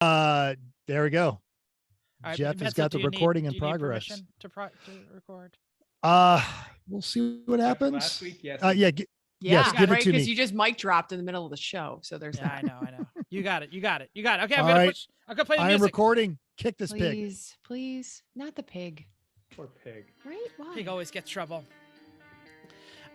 There we go. Right, Jeff has Menzel, got the recording in progress. To record? We'll see what happens. Last week, yes. Yes, give it to me. Because you just mic dropped in the middle of the show, so there's. Yeah, I know. You got it. Okay, I'm All gonna right. push. I'm gonna play the I am music. recording. Kick this pig. Please, not the pig. Poor pig. Right? Why? Pig always gets trouble.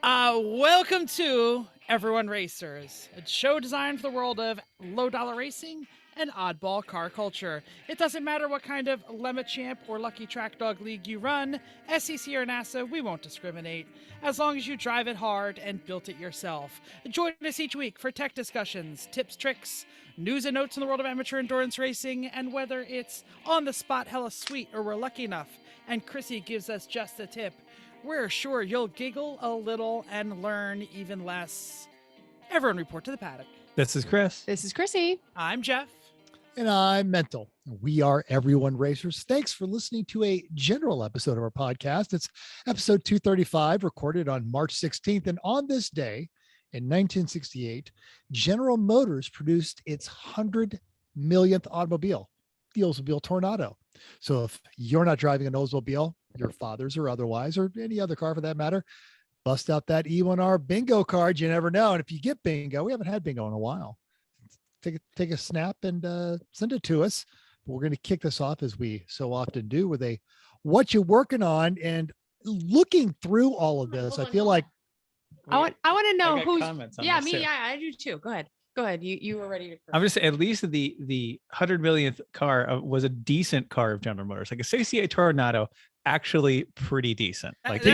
Welcome to Everyone Racers, a show designed for the world of low-dollar racing and oddball car culture. It doesn't matter what kind of Lemma Champ or Lucky Track Dog League you run, SEC or NASA, we won't discriminate, as long as you drive it hard and built it yourself. Join us each week for tech discussions, tips, tricks, news and notes in the world of amateur endurance racing, and whether it's on the spot hella sweet or we're lucky enough and Chrissy gives us just a tip, we're sure you'll giggle a little and learn even less. Everyone report to the paddock. This is Chris. This is Chrissy. I'm Jeff. And I'm Mental. We are Everyone Racers. Thanks for listening to a general episode of our podcast. It's episode 235, recorded on March 16th. And on this day in 1968, General Motors produced its 100 millionth automobile, the Oldsmobile Tornado. So if you're not driving an Oldsmobile, your father's or otherwise, or any other car for that matter, bust out that E1R bingo card. You never know. And if you get bingo, we haven't had bingo in a while. Take a snap and send it to us. But we're going to kick this off, as we so often do, with a what you working on. And looking through all of this, I feel like I want to know who's. Yeah, I do too. Go ahead. You were ready to. I'm just saying, at least the 100 millionth car was a decent car of General Motors. Like a 68 Tornado, actually pretty decent. Like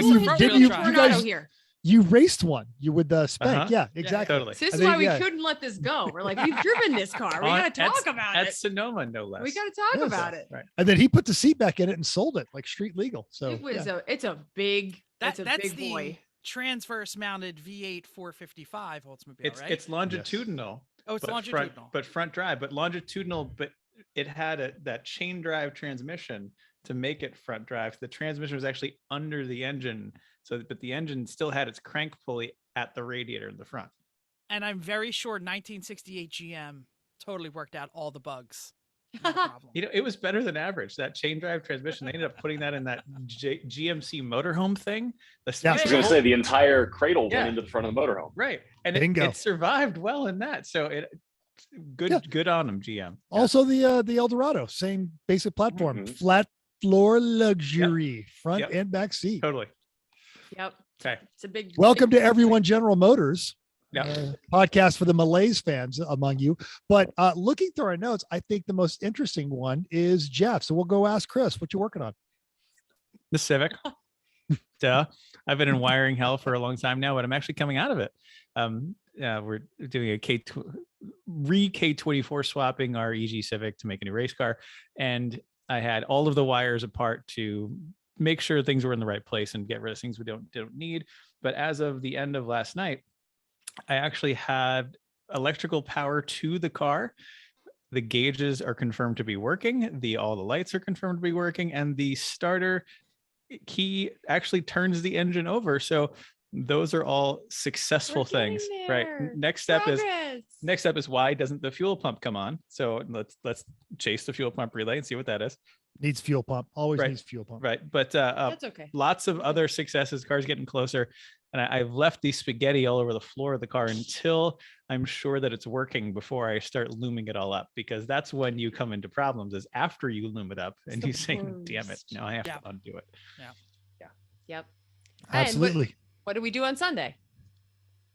you raced one. You with the Spank. Yeah, exactly. Totally. So this is why we couldn't let this go. We're like, we've driven this car. We got to talk about it. At Sonoma, no less. We got to talk about it. Right. And then he put the seat back in it and sold it like street legal. So it's a big. That's the boy. Transverse mounted V8 455 Oldsmobile, right? It's longitudinal. Yes. Oh, it's longitudinal. Front drive, but longitudinal, but it had that chain drive transmission to make it front drive. The transmission was actually under the engine, but the engine still had its crank pulley at the radiator in the front. And I'm very sure 1968 GM totally worked out all the bugs. No problem. It was better than average. That chain drive transmission, they ended up putting that in that GMC motorhome thing. I was going to say the entire cradle went into the front of the motorhome. Right. And it survived well in that. So good on them, GM. Also the Eldorado, same basic platform, flat floor luxury, front and back seat. Totally. Yep. Okay. It's a big. Welcome to Everyone General Motors. Yeah. Podcast for the Malaise fans among you. But looking through our notes, I think the most interesting one is Jeff. So we'll go ask Chris, what you working on? The Civic. Duh. I've been in wiring hell for a long time now, but I'm actually coming out of it. We're doing a K24 swapping our EG Civic to make a new race car. And I had all of the wires apart to make sure things were in the right place and get rid of things we don't need. But as of the end of last night, I actually had electrical power to the car. The gauges are confirmed to be working. All the lights are confirmed to be working, and the starter key actually turns the engine over. So those are all successful things, right? Next step is why doesn't the fuel pump come on? So let's chase the fuel pump relay and see what that is. Needs fuel pump. Always needs fuel pump. Right. But that's okay. Lots of other successes. Car's getting closer. And I've left the spaghetti all over the floor of the car until I'm sure that it's working before I start looming it all up, because that's when you come into problems, is after you loom it up and you say, damn it, now I have to undo it. Yeah. Yep. Absolutely. What did we do on Sunday?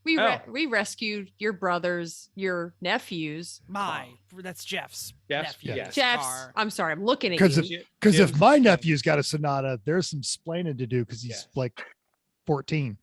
We rescued your brothers, your nephews. That's Jeff's. Nephew. Jeff's. Car. I'm sorry, I'm looking at you. Because if my nephew's got a Sonata, there's some splaining to do because he's like 14.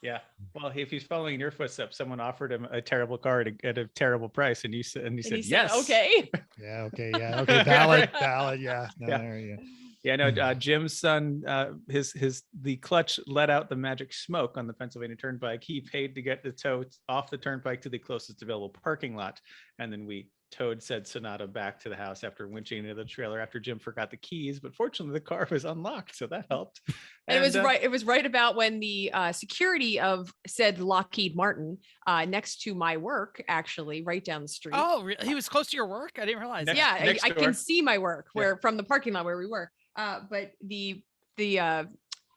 Yeah. Well, if he's following your footsteps, someone offered him a terrible car at a terrible price, and he said yes. Okay. Yeah. Okay. Yeah. Okay. Valid. Yeah. No, yeah. There you go. Yeah, no, Jim's son, the clutch let out the magic smoke on the Pennsylvania Turnpike. He paid to get the tow off the turnpike to the closest available parking lot. and then we towed said Sonata back to the house after winching into the trailer after Jim forgot the keys. But fortunately, the car was unlocked, so that helped. And it was right about when the security of said Lockheed Martin next to my work, actually, right down the street. Oh, really? He was close to your work? I didn't realize. Next- that. Yeah, next I door. can see my work from the parking lot where we were. But the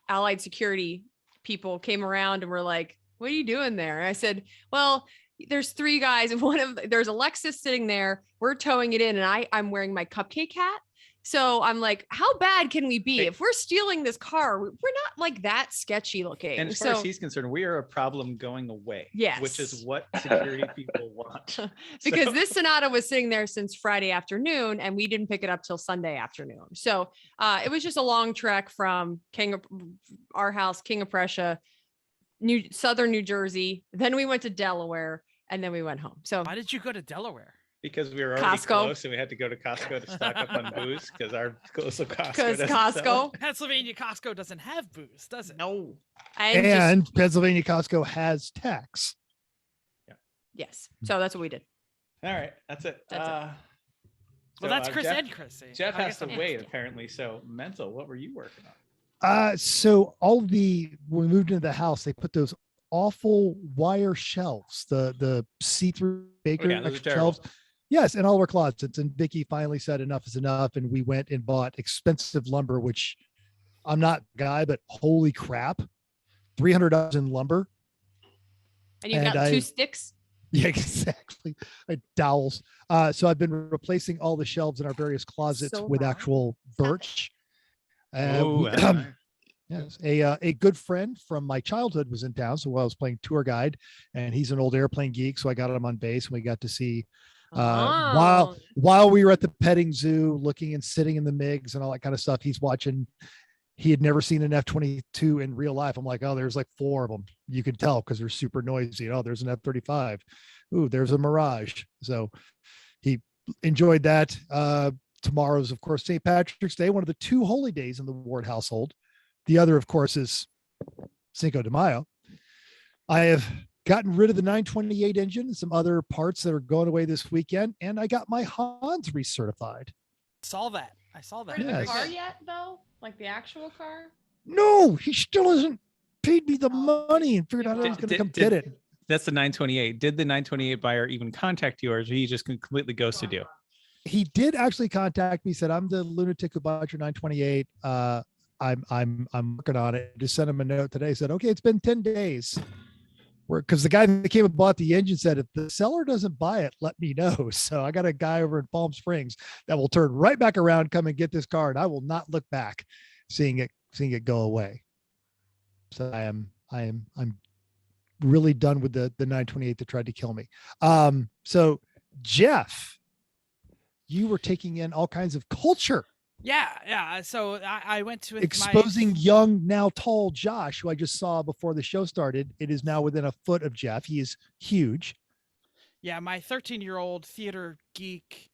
Allied security people came around and were like, "What are you doing there?" And I said, "Well, there's 3 guys, and there's a Lexus sitting there. We're towing it in, and I'm wearing my cupcake hat." So I'm like, how bad can we be? If we're stealing this car, we're not like that sketchy looking. And as far as he's concerned, we are a problem going away. Yes. Which is what security people want. Because So- this Sonata was sitting there since Friday afternoon, and we didn't pick it up till Sunday afternoon. So it was just a long trek from our house, King of Prussia, southern New Jersey. Then we went to Delaware, and then we went home. So Why did you go to Delaware? Because we were already Costco. close and we had to go to Costco to stock up on booze because our local Costco because doesn't sell Costco. Pennsylvania Costco doesn't have booze, does it? No. And Pennsylvania Costco has tax. Yes. So that's what we did. All right, that's it. That's it. Well, that's Chris Jeff, and Chrissy. Jeff I has guess to I'm- wait apparently. So mental, what were you working on? So when we moved into the house, they put those awful wire shelves, the see-through baker Yeah, those are terrible. shelves. Yes, in all of our closets. And Vicky finally said enough is enough. And we went and bought expensive lumber, which I'm not a guy, but holy crap, $300 in lumber. And you And got 2 sticks. Yeah, exactly. Dowels. So I've been replacing all the shelves in our various closets So with loud. actual birch. Oh, We- that's nice. Yes, a good friend from my childhood was in town, so I was playing tour guide, and he's an old airplane geek, so I got him on base, and we got to see Oh. while we were at the petting zoo, looking and sitting in the MiGs and all that kind of stuff. He's watching. He had never seen an F-22 in real life. I'm like, oh, there's like 4 of them. You can tell because they're super noisy. Oh, there's an F-35. Ooh, there's a Mirage. So he enjoyed that. Tomorrow's, of course, St. Patrick's Day, one of the 2 holy days in the Ward household. The other, of course, is Cinco de Mayo. I have gotten rid of the 928 engine and some other parts that are going away this weekend, and I got my Hans recertified. Saw that. I saw that. Rid of Yes. the car yet, though? Like the actual car? No, he still hasn't paid me the money and figured out I was going to come get it. That's the 928. Did the 928 buyer even contact you, or did he just completely ghosted you? He did actually contact me. Said, "I'm the lunatic who bought your 928. I'm working on it." Just sent him a note today. Said, "Okay, it's been 10 days." Because the guy that came and bought the engine said, "If the seller doesn't buy it, let me know." So I got a guy over in Palm Springs that will turn right back around, come and get this car, and I will not look back, seeing it go away. So I'm really done with the 928 that tried to kill me. So Jeff, you were taking in all kinds of culture, Yeah. So I went to exposing young, now tall Josh, who I just saw before the show started. It is now within a foot of Jeff. He is huge. Yeah, my 13-year-old theater geek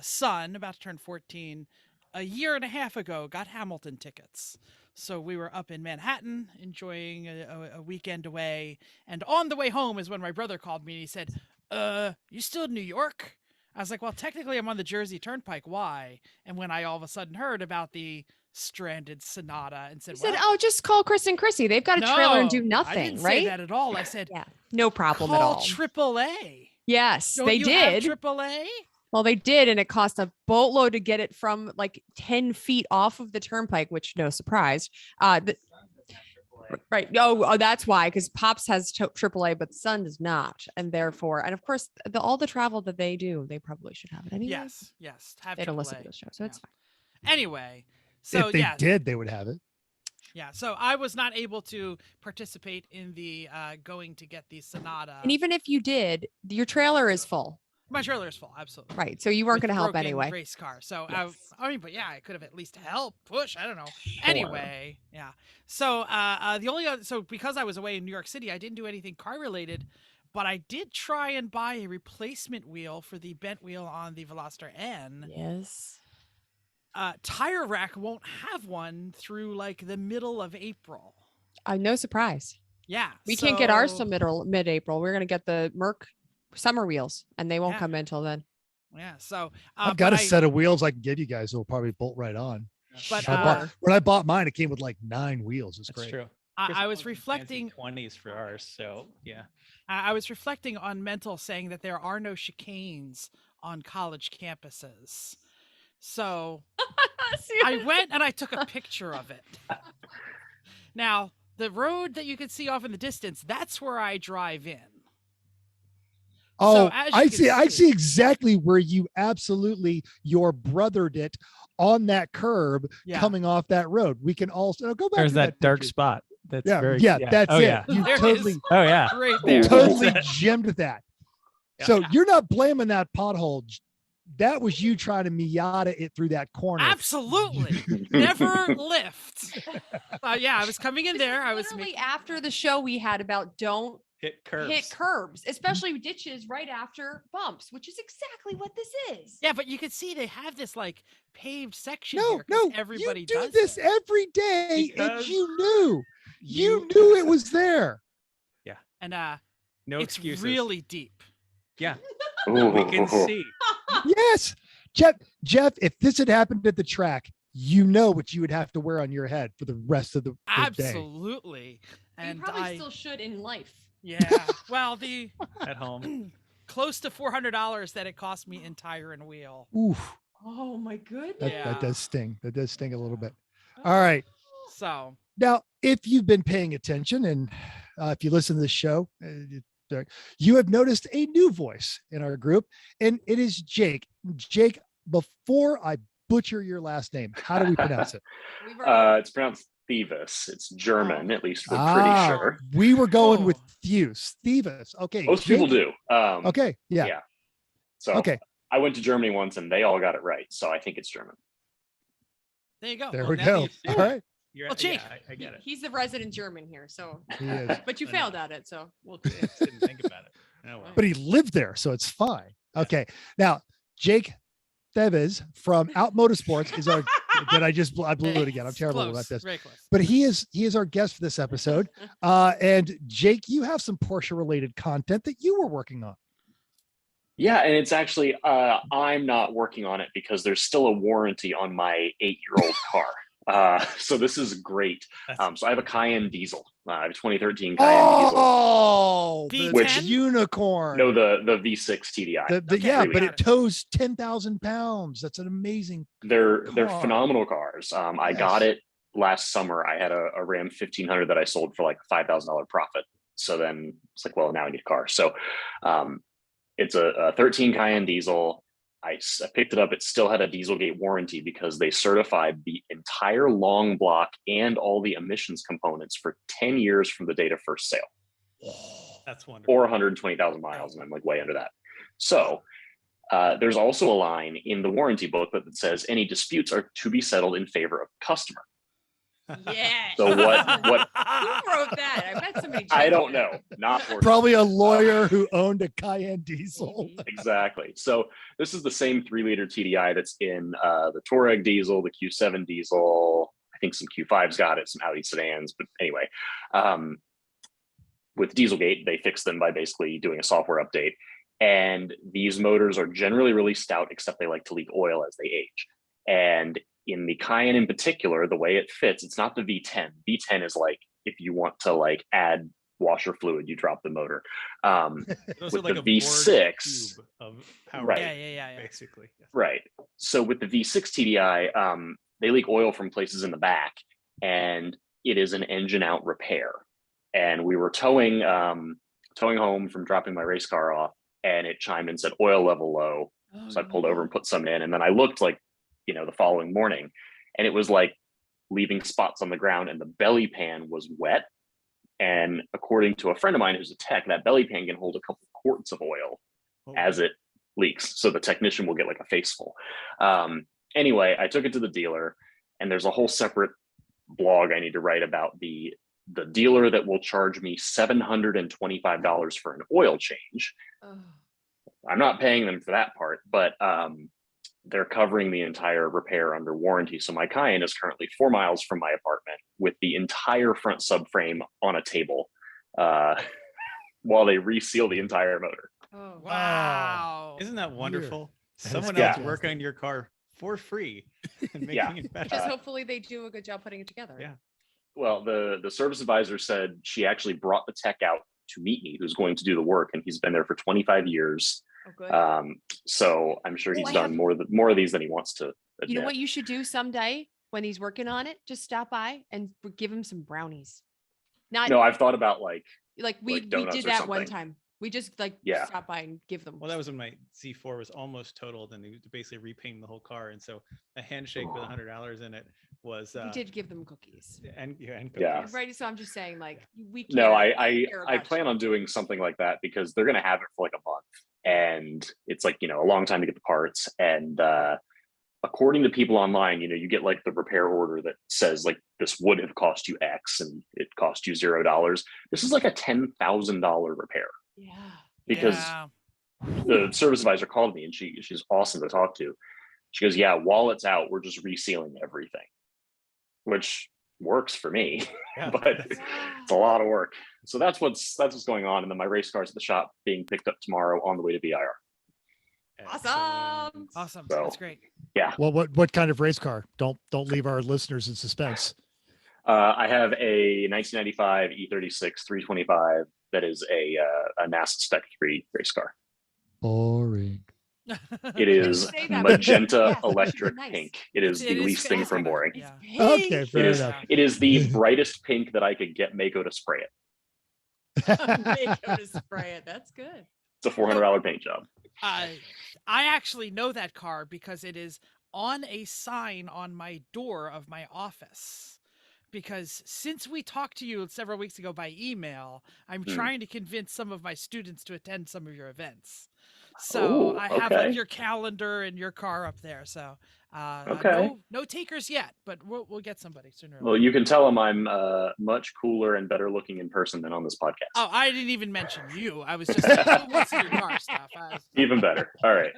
son, about to turn 14, a year and a half ago, got Hamilton tickets. So we were up in Manhattan enjoying a weekend away. And on the way home is when my brother called me and he said, you still in New York? I was like, well, technically I'm on the Jersey Turnpike. Why? And when I all of a sudden heard about the stranded Sonata and said, He said, "What?" "Oh, just call Chris and Chrissy. They've got a trailer and do No, nothing, I didn't right?" say that at all. I said, Yeah, no problem at call all. AAA. Yes, Don't they you have did. AAA? Well, they did, and it cost a boatload to get it from like 10 feet off of the turnpike, which no surprise. Right. Oh, that's why, because Pops has AAA, but the Sun does not, and therefore, and of course, all the travel that they do, they probably should have it anyway. Yes. Have They don't listen AAA. to the show, so it's Yeah. Anyway, so if they yeah, did, they would have it. yeah. So I was not able to participate in the going to get the Sonata. fine. And even if you did, your trailer is full, My trailer is full, absolutely. right? So you weren't With going to help broken anyway. Race car. So Yes. I mean, but yeah, I could have at least helped push. I don't know. Anyway, yeah. So the only other, so because I was away in New York City, I didn't do anything car related, but I did try and buy a replacement wheel for the bent wheel on the Veloster N. Yes. Tire Rack won't have one through like the middle of April. No surprise. Yeah, We can't get ours so- till mid-April. We're going to get the Merc summer wheels, and they won't Yeah. come in till then. Yeah. So I've got a but set of wheels I can give you guys. It'll probably bolt right on. But, When I bought mine, it came with like 9 wheels. It's That's great. true. I was reflecting 20s for ours. So yeah. I was reflecting on Mental saying that there are no chicanes on college campuses. So I went and I took a picture of it. Now, the road that you can see off in the distance, that's where I drive in. Oh, as you I can see. I see- see exactly where you absolutely your brothered it on that curb Yeah. coming off that road. We can also go back There's to that dark picture. spot. That's Yeah, very yeah, that's oh, it. Yeah. You There it totally, is. Oh yeah. Right there. totally gemmed that. Yeah. So you're not blaming that pothole. That was you trying to Miata it through that corner. Absolutely. Never lift. Yeah, I was coming in there. I was literally making, after the show we had about don't Hit curves. hit curbs, especially ditches right after bumps, which is exactly what this is. yeah, but you can see they have this like paved section No, here 'cause no, everybody you do does this it. every day, and Because you knew it was there. And No it's excuses. really deep. Yeah. Ooh. We can see. Yes, Jeff. If this had happened at the track, you know what you would have to wear on your head for the rest of the day. Absolutely. You And probably still should in life. yeah. Well, the At home. close to $400 that it cost me in tire and wheel. Oof, Oh my goodness. that Yeah. does sting. That does sting a little bit. All right. So Now, if you've been paying attention and if you listen to the show, you have noticed a new voice in our group, and it is Jake. Jake, before I butcher your last name, how do we pronounce it? We've already- It's pronounced Thiewes. It's German, at least we're Ah, pretty sure. We were going with Oh. Thiewes. Okay. Most people Jake- do. Okay. Yeah. Yeah. So Okay. I went to Germany once and they all got it right. So I think it's German. there you go. There Well, we now go. you say All it. right. You're, Well, Jake, yeah, I get it. He's the resident German here, so He is. but you I know. failed at it, so Well, I just didn't think about it. Oh, well. But he lived there, so it's fine. Okay. Now, Jake Thiewes from Out Motorsports is our. I blew it again. I'm terrible Close, about this. very close. But he is our guest for this episode. And Jake, you have some Porsche related content that you were working on. Yeah, and it's actually I'm not working on it because there's still a warranty on my 8-year-old car. So this is great. So I have a Cayenne diesel. I have a 2013 Cayenne diesel. Oh, the V10? unicorn. No, the V6 TDI. The- Okay, yeah, we but got it tows 10,000 pounds. That's an amazing. They're car. phenomenal cars. I Yes. got it last summer. I had a Ram 1500 that I sold for like $5,000 profit. So then it's like, well, now I need a car. So it's a 13 Cayenne diesel. I picked it up. It still had a Dieselgate warranty because they certified the entire long block and all the emissions components for 10 years from the date of first sale, That's wonderful. or 120,000 miles. And I'm like way under that. So there's also a line in the warranty booklet that says any disputes are to be settled in favor of the customer. yeah. So what Who wrote that? I bet somebody. I checked don't that. know. Not Porsche. Probably a lawyer who owned a Cayenne diesel. Exactly. So this is the same 3-liter TDI that's in the Touareg diesel, the Q7 diesel. I think some Q5s got it, some Audi sedans. But anyway, with Dieselgate, they fix them by basically doing a software update. And these motors are generally really stout, except they like to leak oil as they age. And in the Cayenne in particular, the way it fits, it's not the V10. V10 is like if you want to like add washer fluid, you drop the motor. Those with are like the a V6, board cube of power, Right. Yeah. basically. Yes. Right. So with the V6 TDI, they leak oil from places in the back, and it is an engine out repair. And we were towing home from dropping my race car off, and it chimed and said oil level low. So I pulled over and put some in, and then I looked like, the following morning, and it was like leaving spots on the ground, and the belly pan was wet. And according to a friend of mine who's a tech, that belly pan can hold a couple quarts of oil Oh, as it leaks. So the technician will get like a faceful. Anyway, I took it to the dealer, and there's a whole separate blog I need to write about the dealer that will charge me $725 for an oil change. Ugh. I'm not paying them for that part, but they're covering the entire repair under warranty. So my Cayenne is currently 4 miles from my apartment with the entire front subframe on a table while they reseal the entire motor. Oh, Wow. Isn't that wonderful? That is Someone Yeah. else working on your car for free and making Yeah. it better. just hopefully they do a good job putting it together. Yeah. Well, the service advisor said she actually brought the tech out to meet me, who's going to do the work, and he's been there for 25 years. Oh, good. So I'm sure he's I done have- more of these than he wants to admit. You know what you should do someday when he's working on it? Just stop by and give him some brownies. Not No, I've thought about like we donuts did or that one something. time. We just Yeah. stop by and give them. Well, that was when my Z4 was almost totaled and they basically repainted the whole car. And so a handshake with $100 in it was we did give them cookies. and cookies. Yeah. Right. So I'm just saying, like, we No, care. I We care I about plan you. on doing something like that because they're gonna have it for like a month, and it's like a long time to get the parts. And according to people online, you get like the repair order that says like this would have cost you X and it cost you $0. This is like a $10,000 repair Yeah. because Yeah. the service advisor called me and she's awesome to talk to. She goes, yeah, while it's out, we're just resealing everything, which works for me, Yeah. but it's a lot of work. So that's what's going on. And then my race car's at the shop being picked up tomorrow on the way to VIR. Awesome. Awesome. So- That's great. Yeah. Well, what kind of race car? Don't leave our listeners in suspense. I have a 1995 E36 325 that is a NASA Spec 3 race car. Boring. It is Say that, but magenta yes, electric nice. pink. It is the least thing from boring. Yeah. Okay, Pink. fair is- enough. It is the brightest pink that I could get Mako to spray it. Mako to spray it. That's good. It's a $400 paint job. I actually know that car because it is on a sign on my door of my office. Because since we talked to you several weeks ago by email, I'm trying to convince some of my students to attend some of your events. So Oh, I have okay. like your calendar and your car up there. So Okay. no takers yet, but we'll get somebody sooner. or Well, later. you can tell them I'm much cooler and better looking in person than on this podcast. Oh, I didn't even mention you. I was just saying, what's your car stuff? Even better. All right.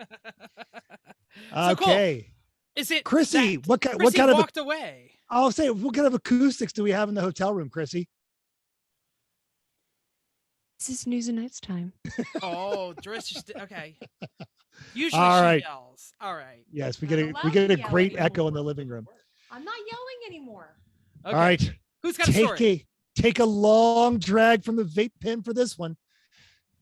So cool. Okay, Is it Chrissy, that what Chrissy kind of walked away? I'll say what kind of acoustics do we have in the hotel room, Chrissy? This is news and notes time. Oh, Doris just okay. Usually All she right. yells. All right. Yes, we Not get allowed a to yell great anymore. echo in the living room. I'm not yelling anymore. Okay. All right, Who's got a story? take a long drag from the vape pen for this one.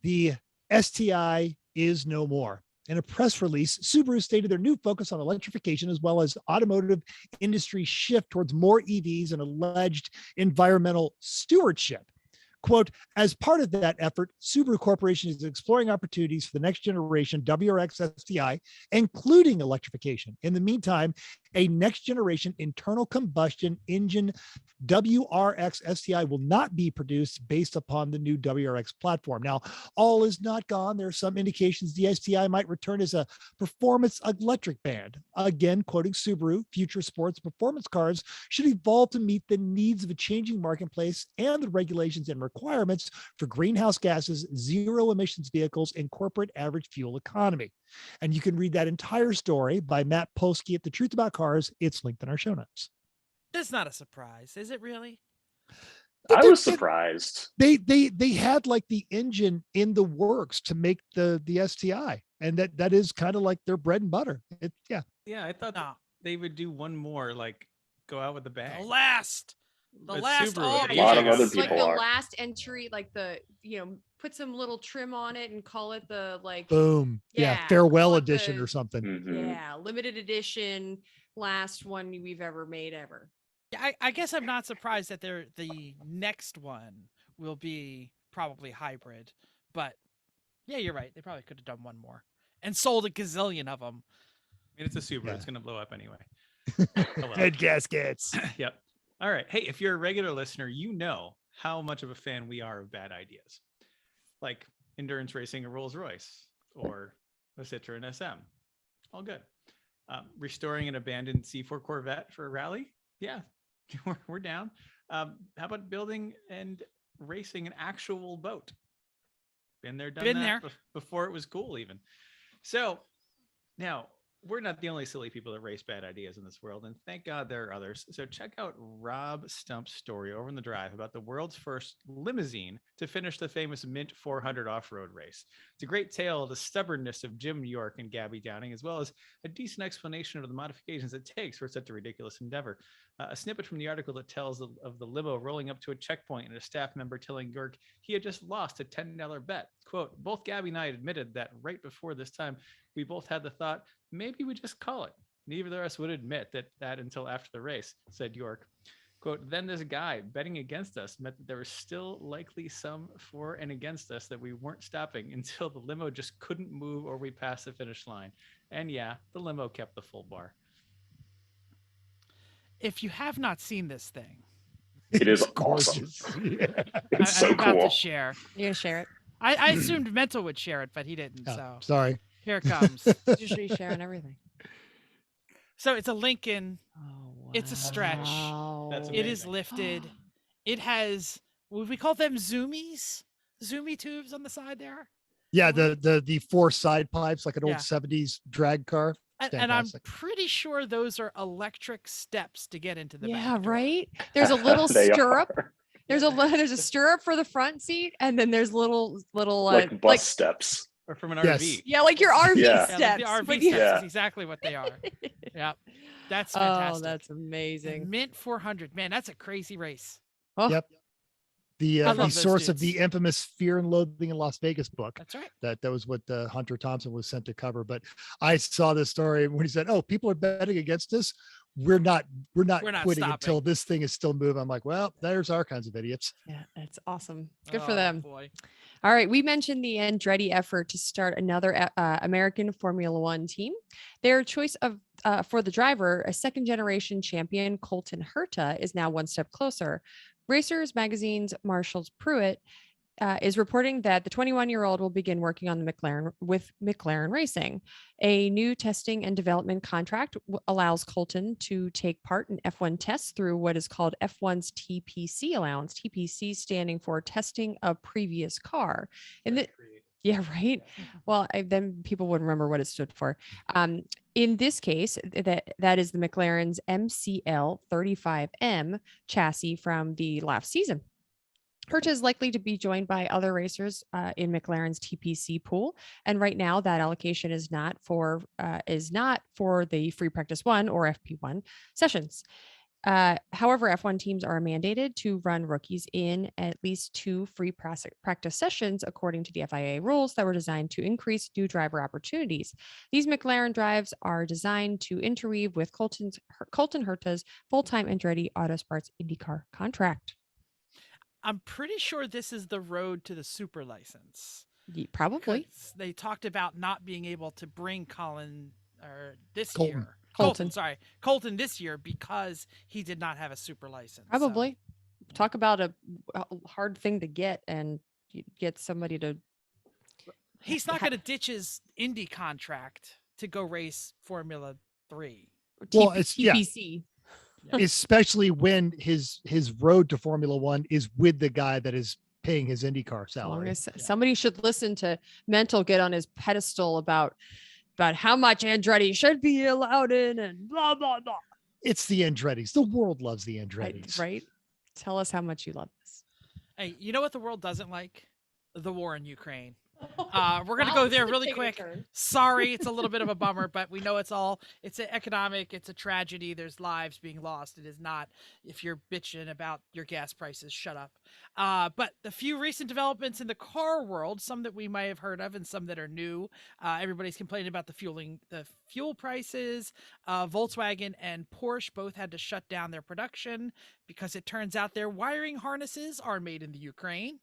The STI is no more. In a press release, Subaru stated their new focus on electrification as well as automotive industry shift towards more EVs and alleged environmental stewardship. Quote, as part of that effort, Subaru Corporation is exploring opportunities for the next generation WRX STI, including electrification. In the meantime, a next generation internal combustion engine WRX STI will not be produced based upon the new WRX platform. Now, all is not gone. There are some indications the STI might return as a performance electric band. Again, quoting Subaru, future sports performance cars should evolve to meet the needs of a changing marketplace and the regulations and requirements for greenhouse gases, zero emissions vehicles, and corporate average fuel economy. And you can read that entire story by Matt Polsky at The Truth About Cars. It's linked in our show notes. That's not a surprise, is it really? I was surprised. They had like the engine in the works to make the STI, and that is kind of like their bread and butter. Yeah. Yeah, I thought No. they would do one more, like go out with the bang. The last But last Subaru, all a lot of ages. other It's like people the are. last entry, like put some little trim on it and call it the Boom. Yeah. Yeah, Farewell call it edition the- or something. Mhm. yeah, limited edition, last one we've ever made ever. Yeah, I guess I'm not surprised that the next one will be probably hybrid, but yeah, you're right. They probably could have done one more and sold a gazillion of them. I mean, it's a Subaru. Yeah. It's going to blow up anyway. Oh, well. Head gaskets. Yep. All right. Hey, if you're a regular listener, you know how much of a fan we are of bad ideas, like endurance racing a Rolls Royce or a Citroen SM. All good. Restoring an abandoned C4 Corvette for a rally. Yeah, we're down. How about building and racing an actual boat? Been there, done Been that there. before it was cool even. So now we're not the only silly people that race bad ideas in this world, and thank God there are others. So check out Rob Stump's story over in the drive about the world's first limousine to finish the famous Mint 400 off-road race. It's a great tale of the stubbornness of Jim York and Gabby Downing, as well as a decent explanation of the modifications it takes for such a ridiculous endeavor. A snippet from the article that tells of the limo rolling up to a checkpoint and a staff member telling York he had just lost a $10 bet. Quote, both Gabby and I admitted that right before this time, we both had the thought, maybe we just call it. Neither of us would admit that until after the race, said York. Quote, then this guy betting against us meant that there was still likely some for and against us that we weren't stopping until the limo just couldn't move or we passed the finish line. And yeah, the limo kept the full bar. If you have not seen this thing, It is It's awesome. Yeah. It's so I'm about cool. to share. You're gonna share it. I assumed Mental would share it, but he didn't. Oh, So sorry. here it comes. Usually sharing everything. So it's a Lincoln. Oh, It's a stretch. That's It is amazing. lifted. It has, would we call them zoomies? Zoomy tubes on the side there. Yeah, the four side pipes like an old Yeah. 70s drag car. And I'm Fantastic. pretty sure those are electric steps to get into the Yeah, back door. right. There's a little They stirrup. are. There's a stirrup for the front seat, and then there's little Like bus steps. Or from an Yes. RV. yeah, like your RV Yeah. Yeah, like steps. the RV but steps you- Yeah. is exactly what they are. Yeah, that's Oh, fantastic. that's amazing. Mint 400, man, that's a crazy race. Oh, Yep. I The love those source of the dudes. infamous Fear and Loathing in Las Vegas book. That's right. That was what Hunter Thompson was sent to cover. But I saw this story when he said, "Oh, people are betting against us. We're not We're not quitting until stopping." this thing is still moving." I'm like, well, there's our kinds of idiots. yeah, that's awesome. Good for Oh, them. Boy. All right, we mentioned the Andretti effort to start another American Formula One team. Their choice of for the driver, a second-generation champion, Colton Herta, is now one step closer. Racers Magazine's Marshall Pruitt is reporting that the 21-year-old will begin working on the McLaren Racing. A new testing and development contract allows Colton to take part in F1 tests through what is called F1's TPC allowance. TPC standing for testing a previous car. And the, yeah, right. Well, then people would remember what it stood for. In this case, that is the McLaren's MCL 35M chassis from the last season. Herta is likely to be joined by other racers in McLaren's TPC pool, and right now that allocation is not for the Free Practice 1 or FP1 sessions. However, F1 teams are mandated to run rookies in at least 2 free practice sessions, according to the FIA rules that were designed to increase new driver opportunities. These McLaren drives are designed to interweave with Colton Herta's full-time Andretti Autosports IndyCar contract. I'm pretty sure this is the road to the super license. Probably. 'Cause they talked about not being able to bring Colton this year because he did not have a super license. so- Probably. Talk about a hard thing to get, and you get somebody to. He's not going to ditch his Indy contract to go race Formula 3. Well, it's- yeah. TPC. Especially when his road to Formula One is with the guy that is paying his IndyCar As long salary. as somebody should listen to Mental get on his pedestal about how much Andretti should be allowed in and blah blah blah. It's the Andrettis. The world loves the Andrettis. Right? Tell us how much you love this. Hey, you know what the world doesn't like? The war in Ukraine. We're going to go there really quick. Sorry, it's a little bit of a bummer, but we know it's an economic, it's a tragedy. There's lives being lost. It is not, if you're bitching about your gas prices, shut up. But the few recent developments in the car world, some that we might have heard of and some that are new, everybody's complaining about the fuel prices. Volkswagen and Porsche both had to shut down their production because it turns out their wiring harnesses are made in the Ukraine.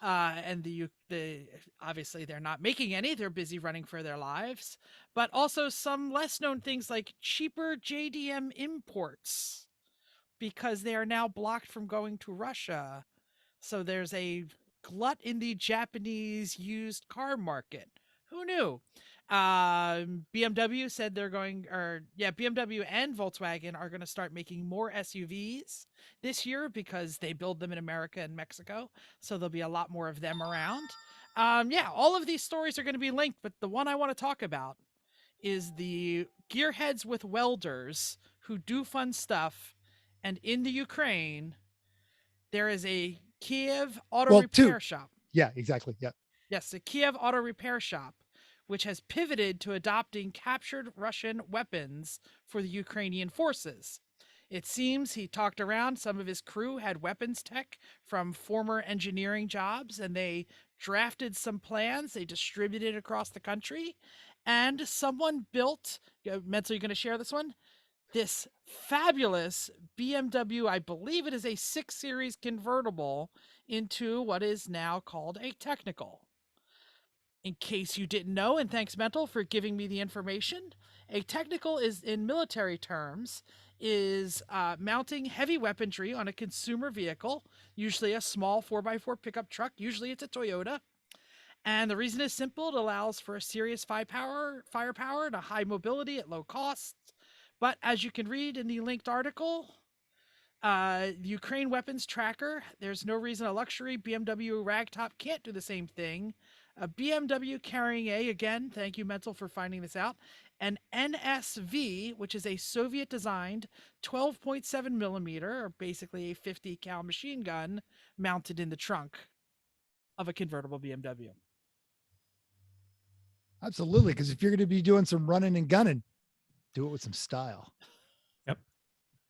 And the obviously they're not making any. They're busy running for their lives, but also some less known things like cheaper JDM imports because they are now blocked from going to Russia. So there's a glut in the Japanese used car market. Who knew? BMW said BMW and Volkswagen are going to start making more SUVs this year because they build them in America and Mexico. So there'll be a lot more of them around. All of these stories are going to be linked, but the one I want to talk about is the gearheads with welders who do fun stuff. And in the Ukraine, there is a Kiev auto Well, repair two. shop. Yeah, exactly. Yeah. Yes, the Kiev auto repair shop, which has pivoted to adopting captured Russian weapons for the Ukrainian forces. It seems he talked around. Some of his crew had weapons tech from former engineering jobs, and they drafted some plans. They distributed across the country, and someone built. Mental, you going to share this one? This fabulous BMW, I believe it is a 6 Series convertible into what is now called a technical. In case you didn't know, and thanks Mental for giving me the information, a technical is, in military terms, is mounting heavy weaponry on a consumer vehicle, usually a small 4x4 pickup truck, usually it's a Toyota. And the reason is simple. It allows for a serious firepower and a high mobility at low cost. But as you can read in the linked article, Ukraine weapons tracker, there's no reason a luxury BMW ragtop can't do the same thing. A BMW carrying again, thank you Mental for finding this out, an NSV, which is a Soviet designed 12.7 millimeter, or basically a 50 cal machine gun mounted in the trunk of a convertible BMW. Absolutely. Because if you're going to be doing some running and gunning, do it with some style.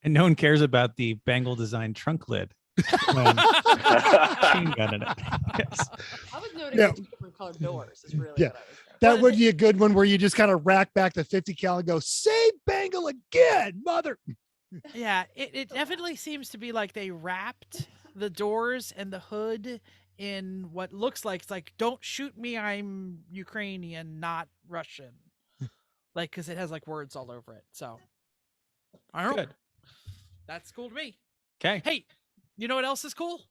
And no one cares about the Bengal design trunk lid. Machine gun in it. Yes. I was noting Yeah. the 2 different colored doors is really Yeah. what I was there. That would be a good one where you just kind of rack back the 50 cal and go, say Bengal again, mother. Yeah, it definitely seems to be like they wrapped the doors and the hood in what looks like, it's like, don't shoot me, I'm Ukrainian, not Russian. Like, because it has like words all over it. So, I don't know. Good. That's cool to me. Okay. Hey, you know what else is cool?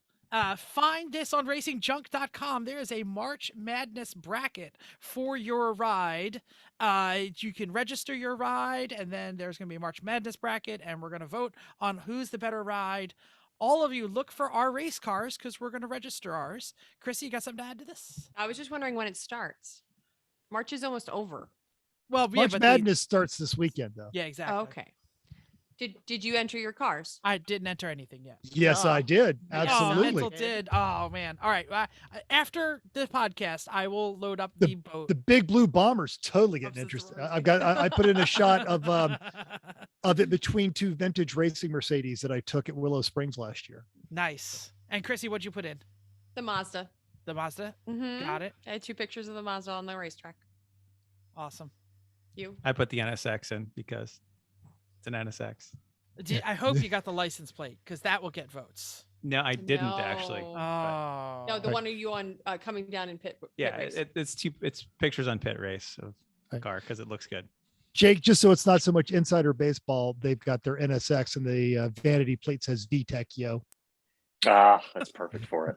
Find this on racingjunk.com. There is a March Madness bracket for your ride. You can register your ride, and then there's going to be a March Madness bracket, and we're going to vote on who's the better ride. All of you look for our race cars because we're going to register ours. Chrissy, you got something to add to this? I was just wondering when it starts. March is almost over. Well, March Madness starts this weekend, though. Yeah, exactly. Oh, okay. Did you enter your cars? I didn't enter anything yet. Yes, I did. Yeah. Oh, Absolutely. Mental did. Oh man. All right. After the podcast, I will load up the boat. The big blue bomber's totally getting Loves the interested. Ferrari. I put in a shot of it between 2 vintage racing Mercedes that I took at Willow Springs last year. Nice. And Chrissy, what'd you put in? The Mazda. The Mazda. Mm-hmm. Got it. I had 2 pictures of the Mazda on the racetrack. Awesome. You? I put the NSX in because it's an NSX. I hope you got the license plate because that will get votes. No, I didn't actually. No. Oh. No, the Right. one of you on coming down in pit. Yeah, race. it's pictures on pit race of the Right. car because it looks good. Jake, just so it's not so much insider baseball, they've got their NSX and the vanity plate says VTEC, yo. Ah, that's perfect for it.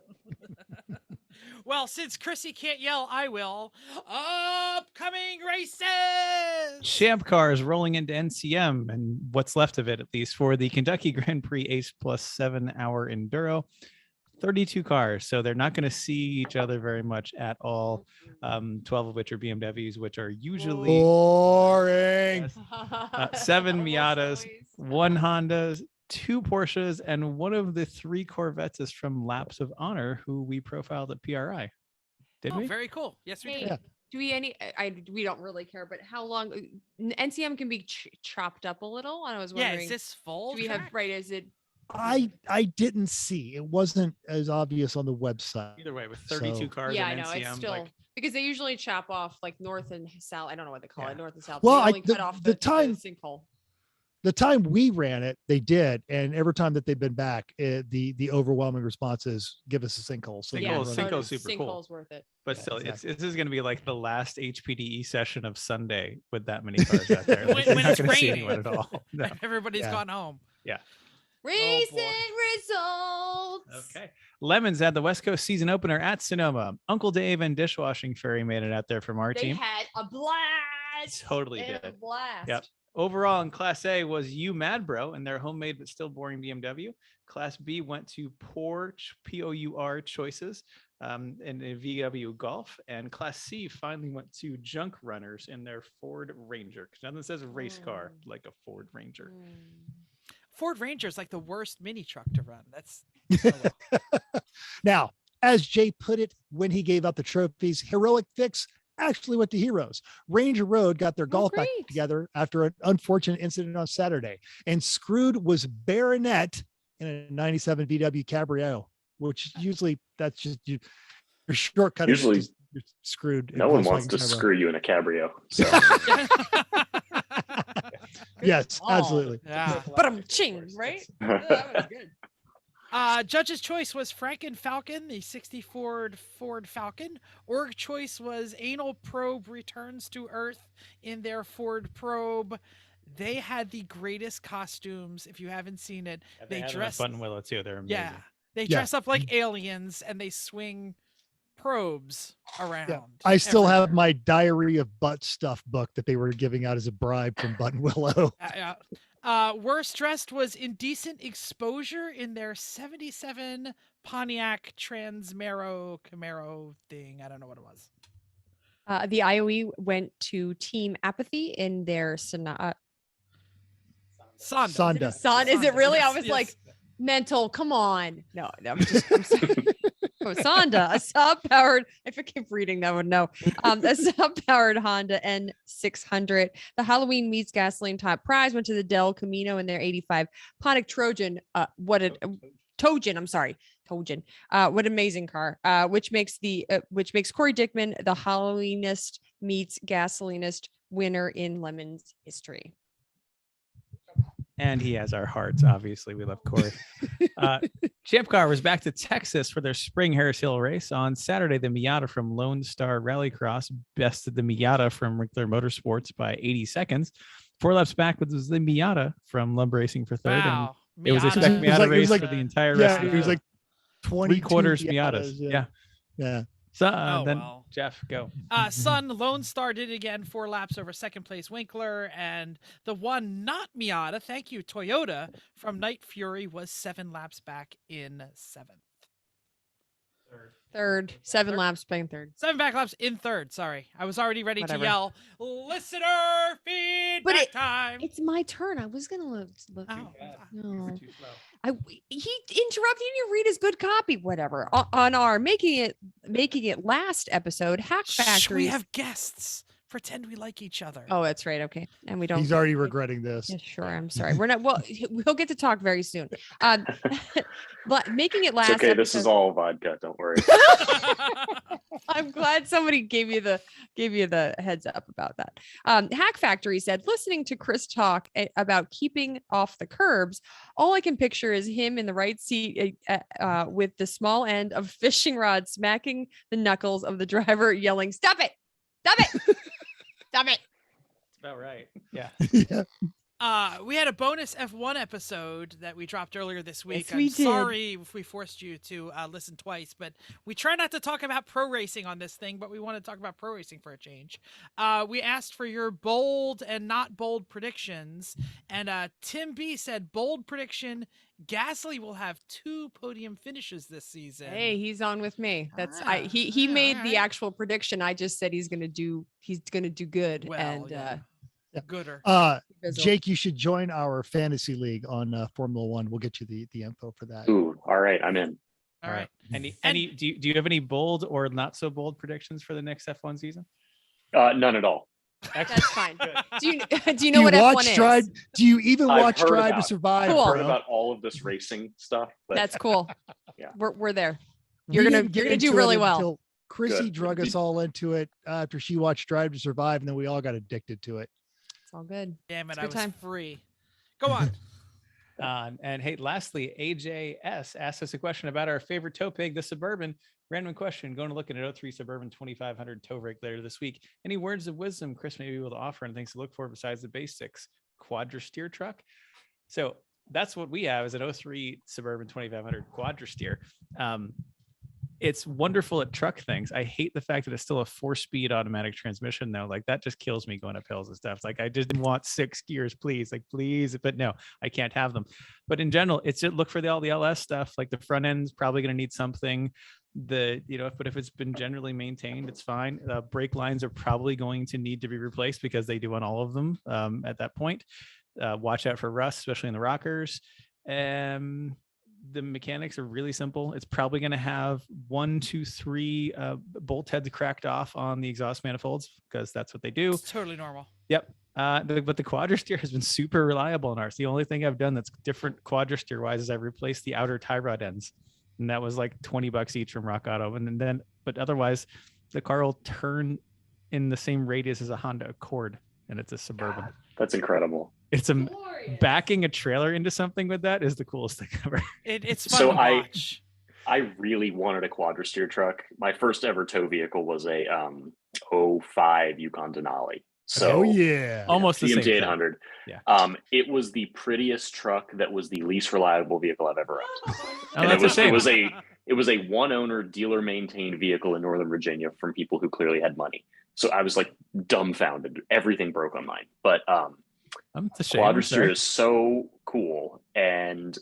Well, since Chrissy can't yell, I will. Upcoming races. Champ car is rolling into NCM and what's left of it, at least, for the Kentucky Grand Prix Ace Plus 7-hour Enduro. 32 cars, so they're not going to see each other very much at all. 12 of which are BMWs, which are usually Boring. Yes. 7 Miatas, 1 Honda, 2 Porsches, and one of the 3 Corvettes is from Laps of Honor, who we profiled at PRI. Did we? Very cool. Yes, we Hey, did. Yeah. do we we don't really care, but how long NCM can be chopped up a little? And I was Yeah, wondering, is this full? do we have track? right? Is it I didn't see. It wasn't as obvious on the website. Either way, with 32 So- cars yeah, I in know NCM, it's still like, because they usually chop off like north and south. I don't know what they call Yeah. it, north and south. Well, They only the- cut off the time- sinkhole. The time we ran it, they did, and every time that they've been back, the overwhelming response is give us a sinkhole. So Sinkhole we is- run it. sinkhole's super cool. Sinkhole's worth it. but Yeah, still, exactly. this is going to be like the last HPDE session of Sunday with that many cars out there. When- Like, you're when not it's gonna see raining. anyone at all. No. Everybody's Yeah. gone home. Recent boy. results. Okay. Lemons had the West Coast season opener at Sonoma. Uncle Dave and Dishwashing Fairy made it out there from our They team. had a blast. Totally They had a did. blast. Yep. Overall in Class A was You Mad Bro and their homemade but still boring BMW. Class B went to Pour choices. in a VW Golf, and Class C finally went to junk runners in their Ford Ranger, because nothing says race car like a Ford Ranger. Ford Ranger is like the worst mini truck to run. That's Now, as Jay put it when he gave out the trophies, heroic fix actually went to heroes. Ranger Road got their golf back great. together after an unfortunate incident on Saturday, and Screwed was baronet in a 97 VW Cabrio, which usually that's just you're shortcutting. Usually, you're screwed. No one wants to screw you in a cabrio. So Yes, call. absolutely. yeah. But I'm ching, right? That was good. Judge's choice was Franken Falcon, the 64 Ford Falcon. Org choice was Anal Probe returns to Earth in their Ford Probe. They had the greatest costumes. If you haven't seen it, they dress Button Willow too. They're amazing. Yeah, they dress up like aliens and they swing probes around. Yeah. I still have everywhere. my Diary of Butt Stuff book that they were giving out as a bribe from Button Willow. Worst dressed was Indecent Exposure in their 77 Pontiac Camaro thing. I don't know what it was. The IOE went to Team Apathy in their Sonda. Sonda. Son. Is it Sonda, really? I yes, was yes. like, mental. Come on. No, I'm sorry. Oh, Sonda, a sub-powered. If I keep reading, that would know. A sub-powered Honda N600. The Halloween meets gasoline top prize went to the Del Camino in their 85 Pontiac Trojan. Tojan. I'm sorry, Tojan. What amazing car. Which makes Corey Dickman the Halloweenist meets gasolinist winner in Lemon's history. And he has our hearts. Obviously, we love Corey. Champ Car was back to Texas for their spring Harris Hill race. On Saturday, the Miata from Lone Star Rallycross bested the Miata from Winkler Motorsports by 80 seconds. 4 laps back was the Miata from Lumber Racing for third. Wow. And it was a spec It was Miata like- it was race like- for the entire rest Yeah, of it was the like 20 3/4 Miatas. Yeah. Yeah. So Oh, then well. Jeff, go. Sun Lone Star did it again, 4 laps over second place Winkler, and the one not Miata, thank you Toyota from Night Fury, was 7 laps back in 7th. Third, 7 laps, playing third. 7 back laps in 3rd. Sorry, I was already ready Whatever. to yell listener feedback time. It's my turn. I was gonna look. Oh, No. Too slow. He interrupted you to read his good copy. Whatever. On our making it last episode, Hack Shh, Factory. we have guests. Pretend we like each other. Oh, that's right. Okay, and we don't. He's already regretting this. Yeah, sure. I'm sorry. We're not. Well, we'll get to talk very soon. But making it last. it's okay. This is episode- all vodka. Don't worry. I'm glad somebody gave you the heads up about that. Hack Factory said, listening to Chris talk about keeping off the curbs, all I can picture is him in the right seat with the small end of fishing rod smacking the knuckles of the driver, yelling, "Stop it! Stop it! Stop it!" That's about right. Yeah. Yeah. We had a bonus F1 episode that we dropped earlier this week. Yes, we I'm did. sorry if we forced you to listen twice, but we try not to talk about pro racing on this thing, but we want to talk about pro racing for a change. We asked for your bold and not bold predictions, and Tim B said bold prediction: Gasly will have 2 podium finishes this season. Hey, he's on with me. He Ah, made all the right. actual prediction. I just said he's gonna do good. Well, and yeah. Yeah. Gooder. fizzled. Jake, you should join our fantasy league on Formula One. We'll get you the info for that. Ooh, all right. I'm in. All right. Any do you have any bold or not so bold predictions for the next F1 season? None at all. That's fine. Good. Do you know what watch F1 Drive? is? Do you even I've watch heard Drive about to it. Survive? Cool. I've heard bro? about all of this racing stuff, but That's cool. Yeah. We're there. We You're didn't get gonna do into it really well. until Chrissy Good. drug us all into it after she watched Drive to Survive, and then we all got addicted to it. It's all good. Damn it, It's a I good was time. free. Go on. And hey, lastly, AJS asked us a question about our favorite tow pig, the Suburban. Random question. Going to look at an 03 Suburban 2500 tow rig later this week. Any words of wisdom Chris may be able to offer and things to look for besides the basics? Quadra steer truck. So that's what we have is an 03 Suburban 2500 Quadra steer. It's wonderful at truck things. I hate the fact that it's still a 4-speed automatic transmission though. Like that just kills me going up hills and stuff. Like I just want 6 gears, please. Like please, but no, I can't have them. But in general, it's just look for all the LS stuff. Like the front end's probably going to need something. But if it's been generally maintained, it's fine. Brake lines are probably going to need to be replaced because they do on all of them at that point. Watch out for rust, especially in the rockers. The mechanics are really simple. It's probably going to have 1, 2, 3 bolt heads cracked off on the exhaust manifolds because that's what they do. It's totally normal. Yep. But the quadristeer has been super reliable in ours. The only thing I've done that's different quadristeer wise is I've replaced the outer tie rod ends, and that was like $20 each from Rock Auto. But otherwise, the car will turn in the same radius as a Honda Accord, and it's a Suburban. God, that's incredible. It's backing a trailer into something with that is the coolest thing ever. It's fun to watch. I really wanted a quadristeer truck. My first ever tow vehicle was a 05 Yukon Denali. So almost the same TMT 800. Yeah. It was the prettiest truck that was the least reliable vehicle I've ever owned. And that's a shame. it was a one owner dealer maintained vehicle in Northern Virginia from people who clearly had money. So I was like dumbfounded. Everything broke on mine. But quadristeer is so cool. And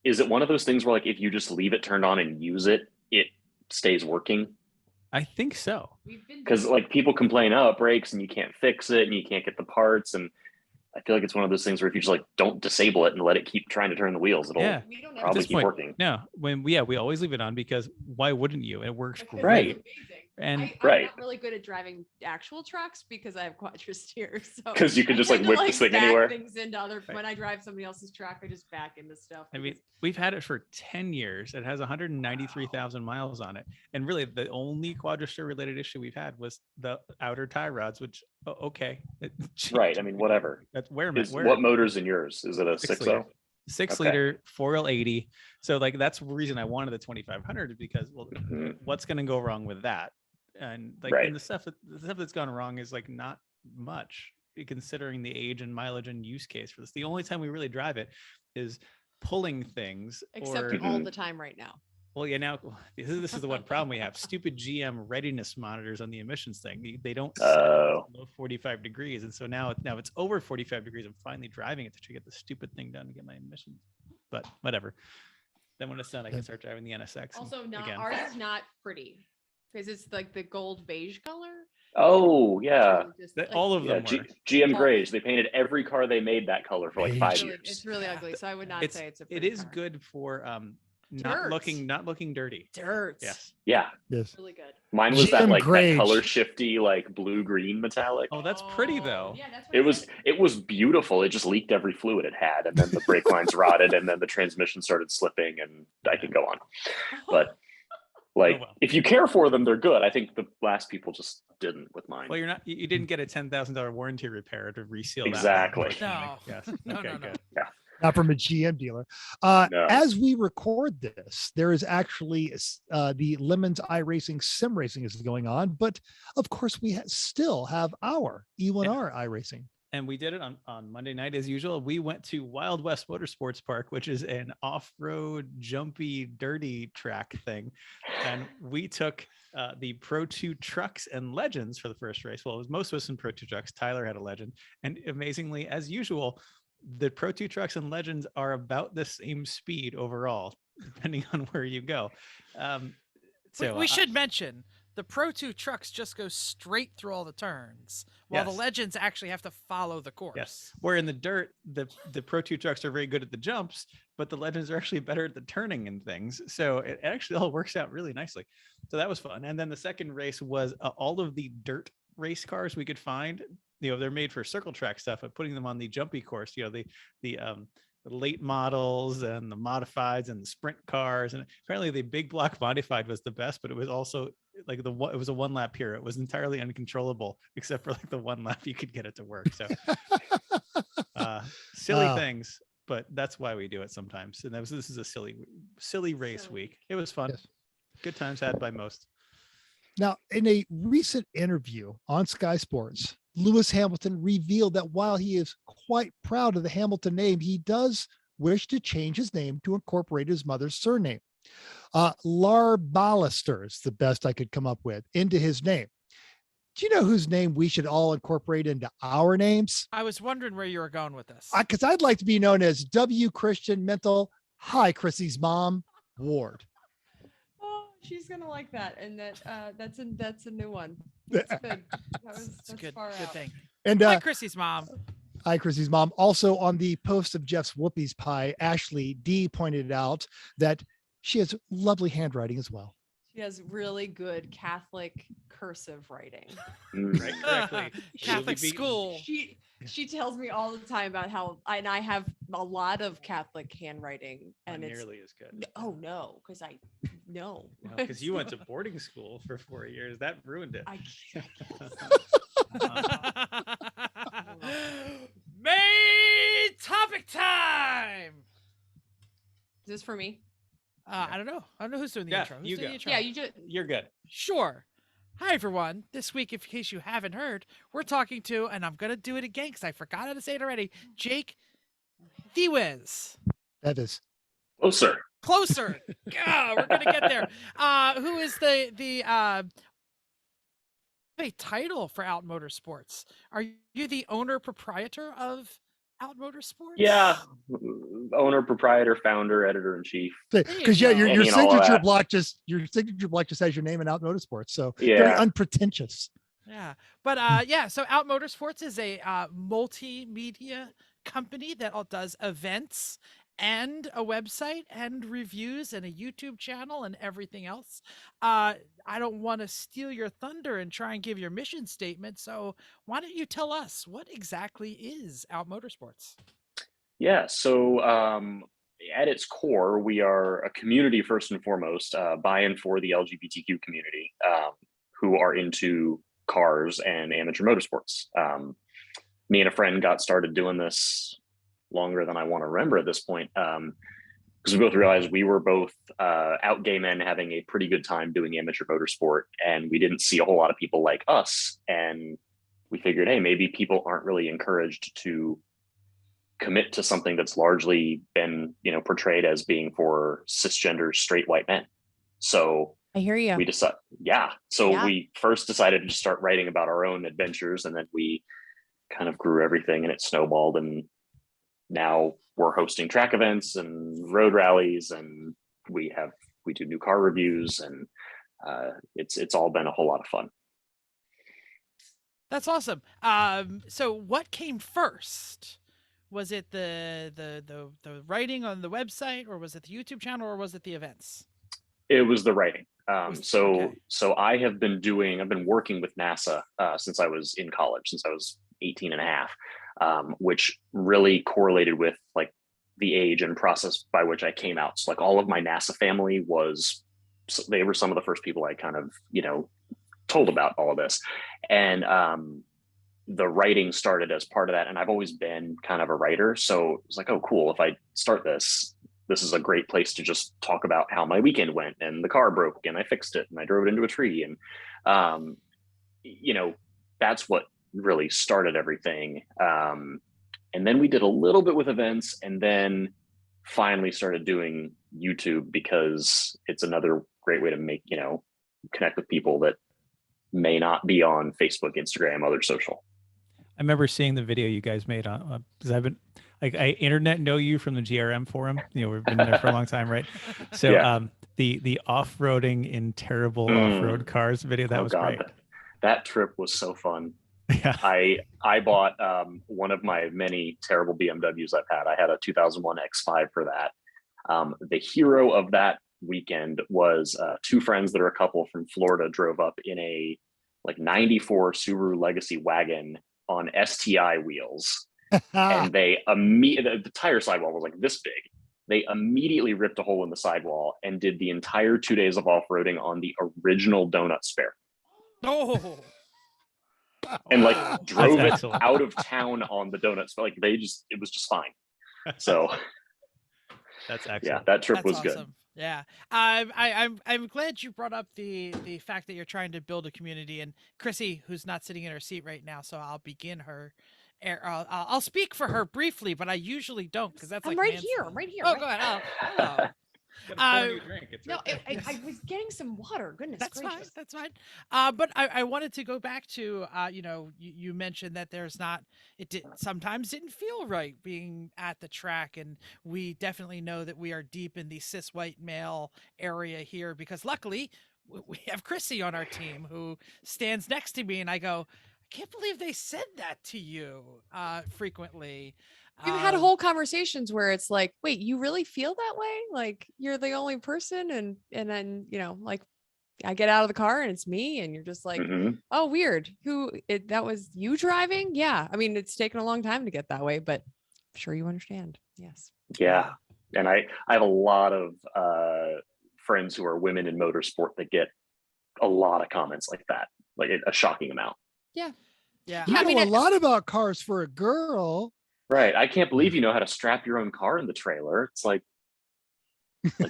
is it one of those things where like if you just leave it turned on and use it, it stays working? I think so. Because like people complain, oh, it breaks and you can't fix it and you can't get the parts. And I feel like it's one of those things where if you just like don't disable it and let it keep trying to turn the wheels, it'll probably keep working. No, we always leave it on because why wouldn't you? It works great. Right. And I'm not really good at driving actual trucks because I have quadristeer. So because you can just like whip this thing anywhere. Things into other when I drive somebody else's truck, I just back into stuff. I mean, we've had it for 10 years. It has 193,000 miles on it, and really the only quadristeer related issue we've had was the outer tie rods, which okay, right. I mean, whatever. That's where what motor's in yours? Is it a 6.0? 6 liter 4L80. So like that's the reason I wanted the 2500 because what's going to go wrong with that? And like and the stuff that's gone wrong is like not much considering the age and mileage and use case for this. The only time we really drive it is pulling things, except all the time right now. Well, yeah, now this is the one problem we have. Stupid GM readiness monitors on the emissions thing. They don't set below 45 degrees. And so now it's over 45 degrees. I'm finally driving it to get the stupid thing done to get my emissions. But whatever. Then when it's done, I can start driving the NSX. Also, ours is not pretty because it's like the gold beige color. Oh, yeah. All of them were. GM Grays. They painted every car they made that color for like 5 years. It's really ugly. So I would not say it's a pretty It is car. good for not looking dirty. Dirt. Yes. Yeah. Yes. Really good. Mine was that like Grage. that color shifty like blue green metallic. Oh, that's pretty though. Yeah, that's what it was beautiful. It just leaked every fluid it had, and then the brake lines rotted, and then the transmission started slipping, and I could go on. But like, if you care for them, they're good. I think the last people just didn't with mine. Well, you didn't get a $10,000 warranty repair to reseal exactly. that. No. Yes. No, Okay, no. good. Yeah. Not from a GM dealer. No. As we record this, there is actually the Lemons iRacing Sim Racing is going on, but of course we still have our E1R iRacing. And we did it on Monday night as usual. We went to Wild West Motorsports Park, which is an off-road, jumpy, dirty track thing. And we took the Pro 2 trucks and Legends for the first race. Well, it was most of us in Pro 2 trucks. Tyler had a Legend. And amazingly, as usual, the Pro 2 trucks and Legends are about the same speed overall, depending on where you go. We should mention the Pro 2 trucks just go straight through all the turns, while the Legends actually have to follow the course. Yes. Where in the dirt, the Pro 2 trucks are very good at the jumps, but the Legends are actually better at the turning and things. So it actually all works out really nicely. So that was fun. And then the second race was all of the dirt race cars we could find. They're made for circle track stuff, but putting them on the jumpy course, the late models and the modifieds and the sprint cars. And apparently the big block modified was the best, but it was also like it was a 1 lap here. It was entirely uncontrollable except for like the 1 lap you could get it to work. So silly things, but that's why we do it sometimes. And this is a silly race week. It was fun. Yes. Good times had by most. Now, in a recent interview on Sky Sports, Lewis Hamilton revealed that while he is quite proud of the Hamilton name, he does wish to change his name to incorporate his mother's surname. Larballister is the best I could come up with into his name. Do you know whose name we should all incorporate into our names? I was wondering where you were going with this. Because I'd like to be known as W. Christian Mental. Hi, Chrissy's mom, Ward. she's gonna like that, and that's a new one. That's good. It's a That's good far out. thing. And Hi, Chrissy's mom. hi, Chrissy's mom. Also on the post of Jeff's Whoopies pie, Ashley D pointed out that she has lovely handwriting as well. She has really good Catholic cursive writing. Right, correctly. Catholic She'll be beaten. school. She tells me all the time about how I have a lot of Catholic handwriting, Not and it's nearly as good. oh no, because I no, Because you went to boarding school for 4 years. That ruined it. I Main topic time. Is this for me? I don't know. I don't know who's doing the Yeah, intro. Who's you doing go. the intro? Yeah, you just You're good. Sure. Hi, everyone. This week, in case you haven't heard, we're talking to, and I'm going to do it again because I forgot how to say it already, Jake Thiewes. That is Oh, sir. Closer. Yeah, we're going to get there. Who is the a title for Out Motorsports? Are you the owner proprietor of Out Motorsports? Yeah. Owner, proprietor, founder, editor in chief. because you yeah, go. your Any and all of signature that. block just has your name in Out Motorsports, so very Yeah. unpretentious. Yeah. But yeah, so Out Motorsports is a multimedia company that does events and a website and reviews and a YouTube channel and everything else. I don't want to steal your thunder and try and give your mission statement. So why don't you tell us what exactly is Out Motorsports? Yeah. So at its core, we are a community first and foremost, by and for the LGBTQ community, who are into cars and amateur motorsports. Me and a friend got started doing this longer than I want to remember at this point, because we both realized we were both out gay men having a pretty good time doing amateur motorsport, and we didn't see a whole lot of people like us. And we figured, hey, maybe people aren't really encouraged to commit to something that's largely been, portrayed as being for cisgender straight white men. So I hear you. we decided, So Yeah. we first decided to just start writing about our own adventures, and then we kind of grew everything, and it snowballed. And now we're hosting track events and road rallies, and we do new car reviews, and it's all been a whole lot of fun. That's awesome. So what came first? Was it the writing on the website, or was it the YouTube channel, or was it the events? It was the writing. Okay. So I've been working with NASA since I was in college, since I was 18 and a half, which really correlated with like the age and process by which I came out. So like all of my NASA family they were some of the first people I kind of, told about all of this. And the writing started as part of that. And I've always been kind of a writer. So it was like, oh, cool. If I start this is a great place to just talk about how my weekend went, and the car broke and I fixed it and I drove it into a tree. And, that's what really started everything. And then we did a little bit with events, and then finally started doing YouTube, because it's another great way to make, connect with people that may not be on Facebook, Instagram, other social. I remember seeing the video you guys made on, because I've been I internet know you from the GRM forum. We've been there for a long time, right? So Yeah. The off-roading in terrible off-road cars video, that was great. That trip was so fun. Yeah. I bought one of my many terrible BMWs I've had. I had a 2001 X5 for that. The hero of that weekend was two friends that are a couple from Florida drove up in a like 94 Subaru Legacy wagon on STI wheels. And they the tire sidewall was like this big. They immediately ripped a hole in the sidewall and did the entire 2 days of off-roading on the original donut spare. Oh, And like Wow. drove That's it excellent. out of town on the donuts. Like it was just fine. So That's excellent. yeah, that trip that's was good. awesome. Yeah, I'm glad you brought up the fact that you're trying to build a community. And Chrissy, who's not sitting in her seat right now, so I'll begin her. I'll speak for her briefly, but I usually don't, because that's I'm like right man's- here. I'm right here. Oh, right go ahead. Oh, hello. Gotta pour you a drink. It's No, right there. I was getting some water. Goodness That's fine. gracious. That's fine. But I wanted to go back to, you mentioned that sometimes didn't feel right being at the track. And we definitely know that we are deep in the cis white male area here because luckily we have Chrissy on our team who stands next to me. And I go, I can't believe they said that to you frequently. We've had whole conversations where it's like, wait, you really feel that way? Like you're the only person, and then like I get out of the car and it's me, and you're just like, Mhm. oh, weird. That was you driving? Yeah. I mean, it's taken a long time to get that way, but I'm sure you understand. Yes. Yeah. And I have a lot of friends who are women in motorsport that get a lot of comments like that, like a shocking amount. Yeah. You I know mean, a lot about cars for a girl. Right. I can't believe you know how to strap your own car in the trailer. It's like do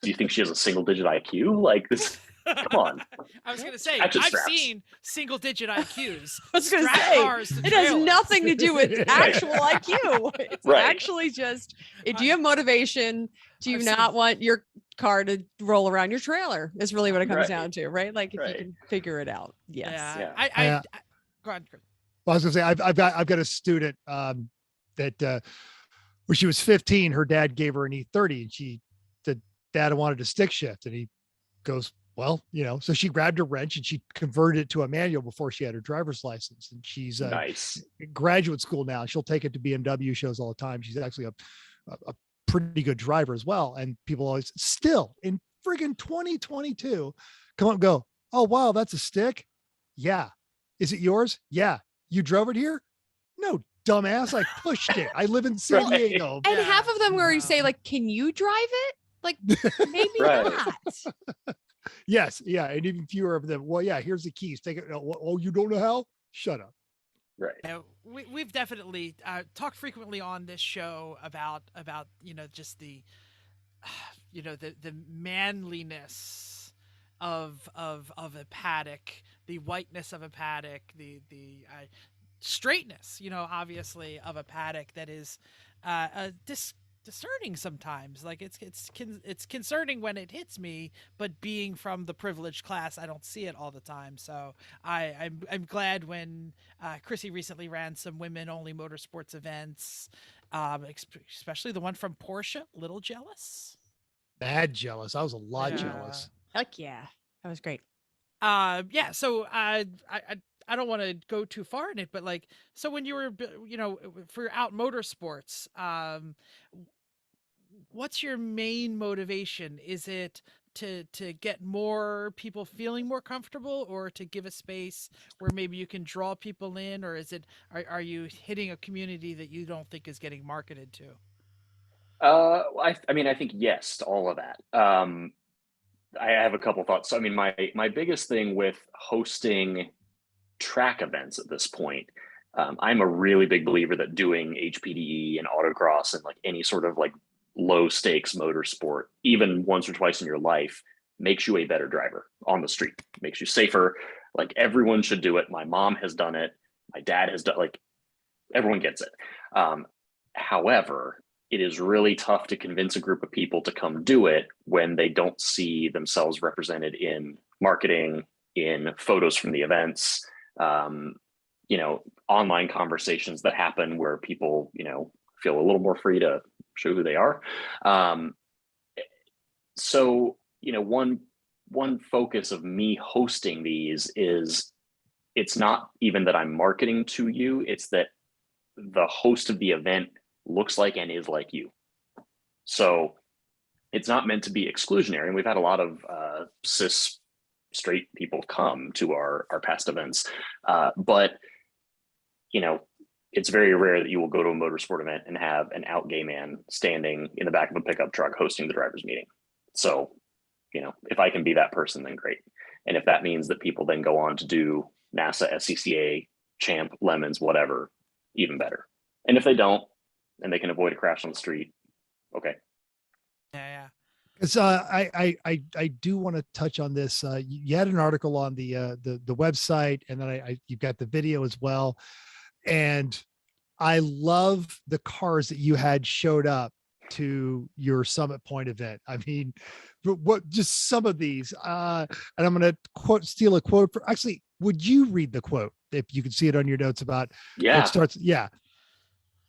you think she has a single digit IQ? Like this, come on. I was going to say, Ratchet I've straps. seen single digit IQs. I was gonna strap say, cars to it has trailers. nothing to do with actual IQ. It's Right. actually just, do you have motivation? Do you I've not seen- want your car to roll around your trailer? Is really what it comes Right. down to, right? Like if Right. you can figure it out. Yes. Yeah. Yeah. I go on, Chris. Well, I was gonna say I've got a student that when she was 15, her dad gave her an E30, and the dad wanted a stick shift, and he goes, well, so she grabbed a wrench and she converted it to a manual before she had her driver's license, and she's Nice. in graduate school now. She'll take it to BMW shows all the time. She's actually a pretty good driver as well, and people always still in friggin' 2022 come up and go, oh wow, that's a stick. Yeah. Is it yours? Yeah. You drove it here? No, dumbass. I pushed it. I live in San Right. Diego. And Yeah. half of them where you say Wow. like, can you drive it? Like maybe Right. not. Yes. Yeah. And even fewer of them. Well, yeah, here's the keys. Take it. Oh, you don't know how? Shut up. Right. We've definitely talked frequently on this show about just the the manliness of a paddock, the whiteness of a paddock, the straightness, obviously of a paddock that is discerning sometimes. Like it's concerning when it hits me, but being from the privileged class, I don't see it all the time. So I'm glad when Chrissy recently ran some women only motorsports events, especially the one from Porsche. Little jealous. Bad jealous. I was a lot Yeah. jealous. Heck yeah. That was great. Yeah. So I don't want to go too far in it, but like, so when you were, for out motorsports, what's your main motivation? Is it to get more people feeling more comfortable, or to give a space where maybe you can draw people in, or is it, are you hitting a community that you don't think is getting marketed to? I mean, I think yes to all of that. I have a couple thoughts. So, I mean, my biggest thing with hosting track events at this point, I'm a really big believer that doing HPDE and autocross and like any sort of like low stakes motorsport, even once or twice in your life, makes you a better driver on the street, makes you safer. Like everyone should do it. My mom has done it. My dad has done, like everyone gets it. However, it is really tough to convince a group of people to come do it when they don't see themselves represented in marketing, in photos from the events, online conversations that happen where people, feel a little more free to show who they are. So, one focus of me hosting these is it's not even that I'm marketing to you, it's that the host of the event looks like and is like you. So it's not meant to be exclusionary. And we've had a lot of cis straight people come to our past events. But, it's very rare that you will go to a motorsport event and have an out gay man standing in the back of a pickup truck hosting the driver's meeting. So, if I can be that person, then great. And if that means that people then go on to do NASA, SCCA, Champ, Lemons, whatever, even better. And if they don't, and they can avoid a crash on the street, okay. Yeah. Because I do want to touch on this. You had an article on the website, and then you've got the video as well. And I love the cars that you had showed up to your Summit Point event. I mean, what just some of these, and I'm going to steal a quote for, actually, would you read the quote if you could see it on your notes about Yeah, it starts? Yeah.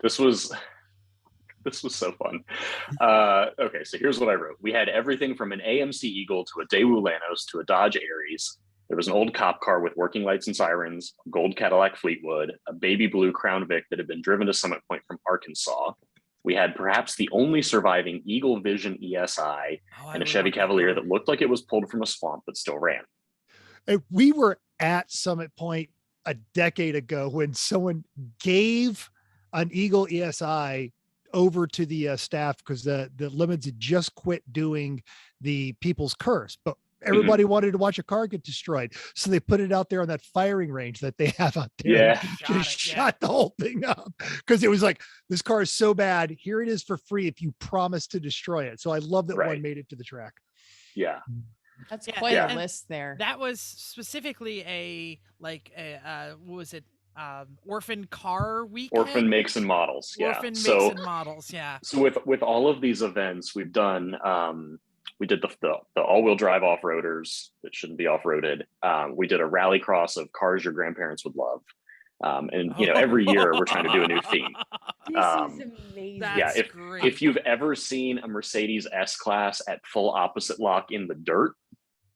this was so fun. Okay, so here's what I wrote. We had everything from an AMC Eagle to a Daewoo Lanos to a Dodge Aries. There was an old cop car with working lights and sirens, a gold Cadillac Fleetwood, a baby blue Crown Vic that had been driven to Summit Point from Arkansas. We had perhaps the only surviving Eagle Vision ESI and a Chevy Cavalier that looked like it was pulled from a swamp but still ran. We were at Summit Point a decade ago when someone gave an Eagle ESI over to the staff because the limits had just quit doing the People's Curse, but everybody wanted to watch a car get destroyed. So they put it out there on that firing range that they have out there. Yeah. Just shot the whole thing up because it was like, this car is so bad. Here it is for free if you promise to destroy it. So I love that one made it to the track. Yeah. That's quite a list there. That was specifically what was it? Orphan car weekend. Orphan makes and models. Yeah. Orphan makes and models. Yeah. So with all of these events we've done, we did the all-wheel drive off-roaders that shouldn't be off-roaded. We did a rally cross of cars your grandparents would love. And every year we're trying to do a new theme. This is amazing. That's if you've ever seen a Mercedes S-Class at full opposite lock in the dirt,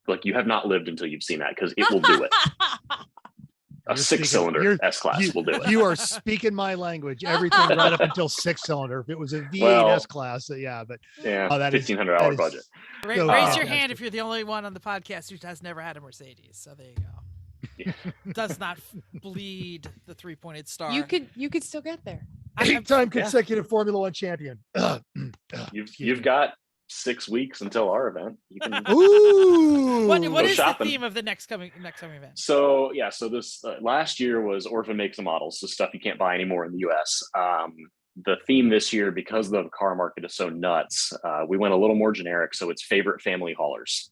like you have not lived until you've seen that, because it will do it. A six-cylinder S-Class will do it. You are speaking my language. Everything right up until six-cylinder. If it was a V8 S-Class, but that $1,500 budget. Raise your hand if you're the only one on the podcast who has never had a Mercedes. So there you go. Yeah. Does not bleed the three-pointed star. You could still get there. 8-time consecutive Formula One champion. You've got 6 weeks until our event. You can Ooh. What is the theme of the next coming event? So this last year was Orphan makes and models, so stuff you can't buy anymore in the US. The theme this year, because the car market is so nuts, we went a little more generic. So it's favorite family haulers.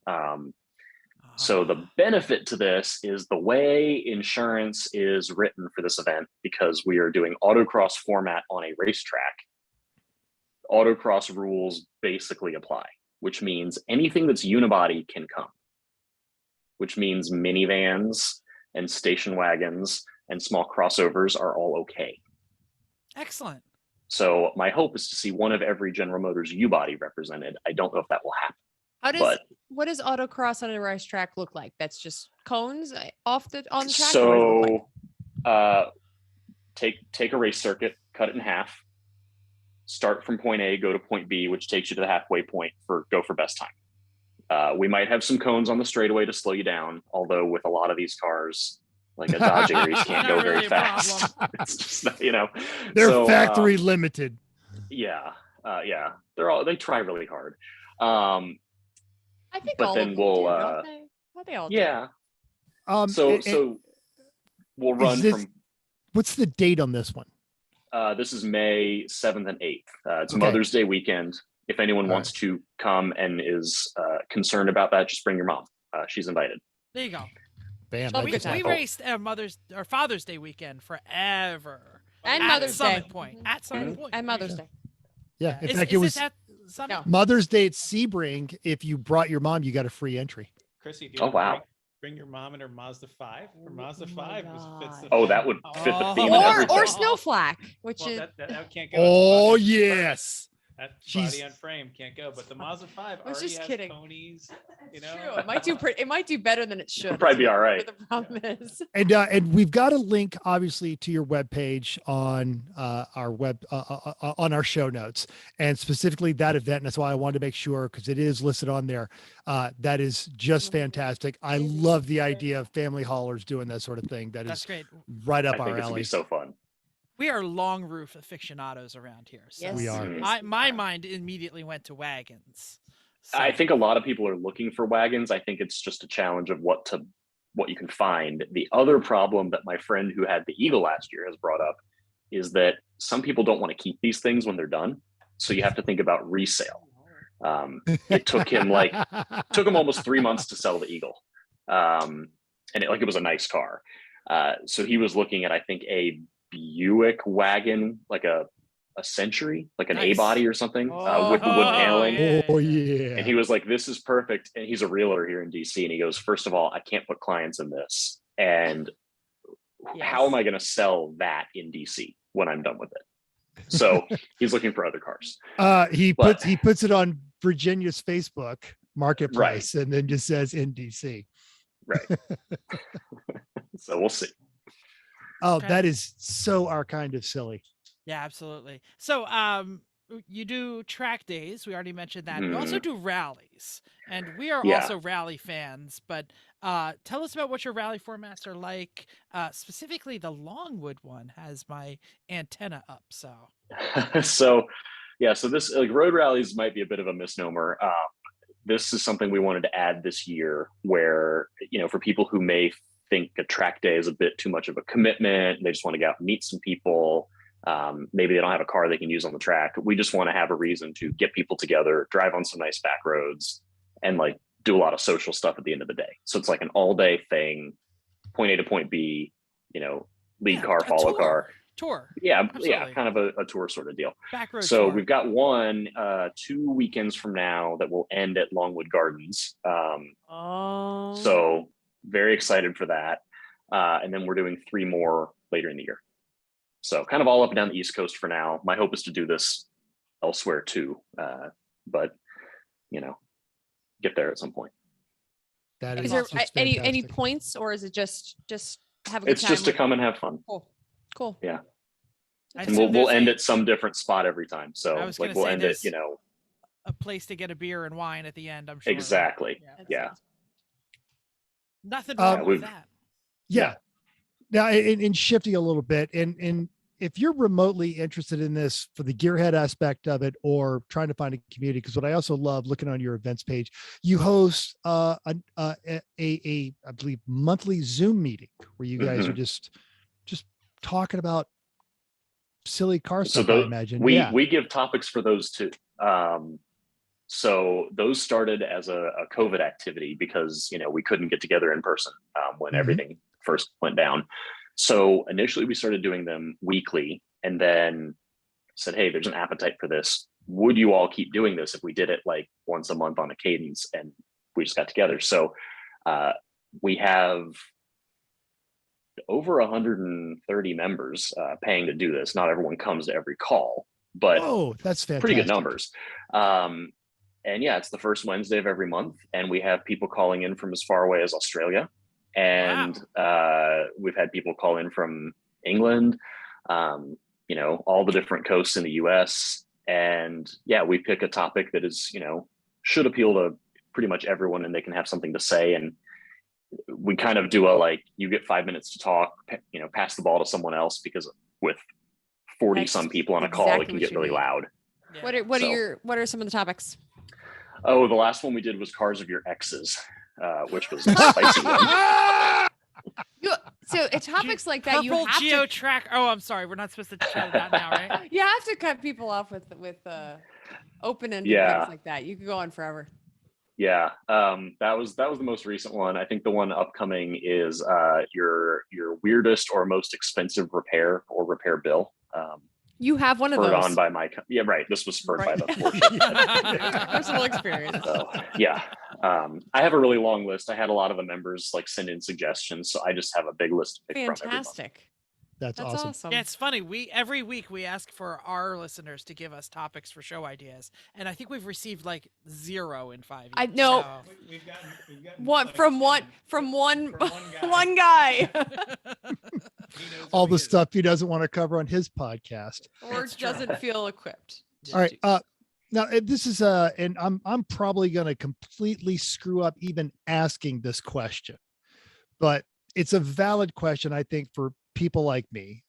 So the benefit to this is the way insurance is written for this event, because we are doing autocross format on a racetrack. Autocross rules basically apply, which means anything that's unibody can come, which means minivans and station wagons and small crossovers are all okay. Excellent. So my hope is to see one of every General Motors U-body represented. I don't know if that will happen. What does autocross on a racetrack look like? That's just cones on the track? So take a race circuit, cut it in half, start from point A, go to point B, which takes you to the halfway point go for best time. We might have some cones on the straightaway to slow you down, although with a lot of these cars, like a Dodge Aries can't go very fast. It's just, they're factory limited. Yeah. They try really hard. I think but all then of them we'll do, don't they? Well, they all do. Yeah. So we'll run from. What's the date on this one? This is May 7th and 8th. It's Mother's Day weekend. If anyone wants to come and is concerned about that, just bring your mom. She's invited. There you go. Bam. We raced Father's Day weekend forever. And at Mother's Day. Summit Point. At Summit Point. And Mother's Day. Yeah. In fact, it was Mother's Day at Sebring. If you brought your mom, you got a free entry. Chrissy, do you bring your mom in her Mazda 5? Her Mazda 5 fits the theme. That would fit the theme. Or Snowflake, which is that can't go. Oh yes. That body on frame can't go, but the Mazda 5 already has ponies. True. It might do better than it should. It'll probably be all right. The problem is. And we've got a link, obviously, to your webpage on on our show notes, and specifically that event. And that's why I wanted to make sure, because it is listed on there. That is just fantastic. I love the idea of family haulers doing that sort of thing. That's great. Right up I our think alley. Be so fun. We are long roof aficionados around here. So yes. We are. My mind immediately went to wagons. So. I think a lot of people are looking for wagons. I think it's just a challenge of what you can find. The other problem that my friend who had the Eagle last year has brought up is that some people don't want to keep these things when they're done. So you have to think about resale. It took him almost 3 months to sell the Eagle. And it was a nice car. So he was looking at, I think, a Buick wagon, like a a Century, like an A Nice. body or something, with the wood Oh, paneling. yeah. Oh yeah. And he was like, "This is perfect." And he's a realtor here in DC. And he goes, "First of all, I can't put clients in this. And how am I going to sell that in DC when I'm done with it?" So he's looking for other cars. He But- puts it on Virginia's Facebook marketplace and then just says in DC. Right. So we'll see. Oh, Okay. that is so our kind of silly. Yeah, absolutely. So, you do track days. We already mentioned that. You also Mhm. do rallies, and we are Yeah. also rally fans. But tell us about what your rally formats are like. Specifically, the Longwood one has my antenna up. So, So yeah, so this, like, road rallies might be a bit of a misnomer. This is something we wanted to add this year where, for people who may think a track day is a bit too much of a commitment, they just want to get out and meet some people. Maybe they don't have a car they can use on the track. We just want to have a reason to get people together, drive on some nice back roads, and like do a lot of social stuff at the end of the day. So it's like an all day thing, point A to point B, lead yeah, car, a follow tour. car. Tour. Yeah, Absolutely. kind of a tour sort of deal. Back road So tour. we've got one 2 weekends from now that will end at Longwood Gardens. Oh. So very excited for that. And then we're doing 3 more later in the year. So kind of all up and down the East Coast for now. My hope is to do this elsewhere too. But get there at some point. That Is is there just any fantastic. points, or is it just have a good It's time? just to come and have fun. Cool. Yeah. I And assume we'll there's end a- at some different spot every time. So I was like gonna we'll say end it, there's a place to get a beer and wine at the end. I'm sure. right? exactly. Yeah. Yeah. Nothing wrong with we've- that. Yeah. Now, in shifting a little bit, and if you're remotely interested in this for the gearhead aspect of it, or trying to find a community, because what I also love looking on your events page, you host a I believe monthly Zoom meeting where you guys are just talking about silly car So stuff. I imagine. we give topics for those too. So those started as a COVID activity because we couldn't get together in person when Mhm. everything first went down. So initially we started doing them weekly, and then said, "Hey, there's an appetite for this. Would you all keep doing this if we did it like once a month on a cadence?" And we just got together. So we have over 130 members paying to do this. Not everyone comes to every call, but Oh, that's fantastic. pretty good numbers. And yeah, it's the first Wednesday of every month, and we have people calling in from as far away as Australia, and we've had people call in from England, all the different coasts in the US. And yeah, we pick a topic that is, should appeal to pretty much everyone, and they can have something to say. And we kind of do you get 5 minutes to talk, pass the ball to someone else, because with 40 That's some people on a call, exactly it can what get you really need. loud. Yeah. What are some of the topics? Oh, the last one we did was cars of your exes, which was a spicy one. So topics like that, you Purple have Geo to track. Oh, I'm sorry. We're not supposed to chat about now, right? you have to cut people off with open-ended Yeah. things like that. You could go on forever. Yeah, that was the most recent one. I think the one upcoming is your weirdest or most expensive repair or repair bill. You have one of Spurred those. on by my yeah, right. This was spurred by Right. the Porsche. Personal experience. So yeah, I have a really long list. I had a lot of the members send in suggestions, so I just have a big list to pick from every month. Fantastic. That's That's awesome. awesome. Yeah, it's funny. Every week we ask for our listeners to give us topics for show ideas, and I think we've received 0 in 5 years. I know. so- We've gotten One from one guy. All the stuff he doesn't want to cover on his podcast. Or That's true. doesn't feel equipped. All right. Now this is and I'm probably going to completely screw up even asking this question, but it's a valid question, I think, for people like me.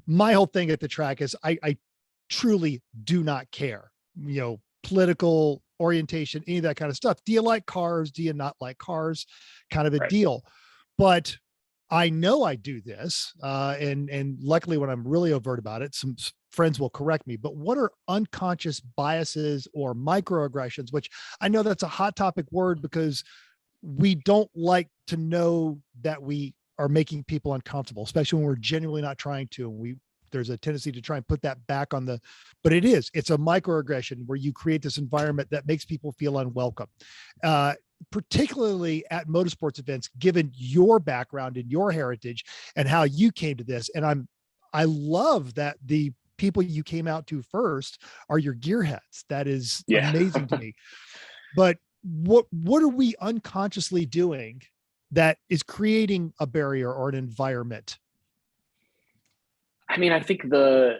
My whole thing at the track is I truly do not care, political orientation, any of that kind of stuff. Do you like cars? Do you not like cars? Kind of a Right. deal. But I know I do this, and luckily when I'm really overt about it, some friends will correct me. But what are unconscious biases or microaggressions? Which I know that's a hot topic word because we don't like to know that we are making people uncomfortable, especially when we're genuinely not trying to. And there's a tendency to try and put that back on the, but it's a microaggression where you create this environment that makes people feel unwelcome. Particularly at motorsports events, given your background and your heritage and how you came to this. And I love that the people you came out to first are your gearheads. That is amazing to me. But what are we unconsciously doing that is creating a barrier or an environment? I mean, I think the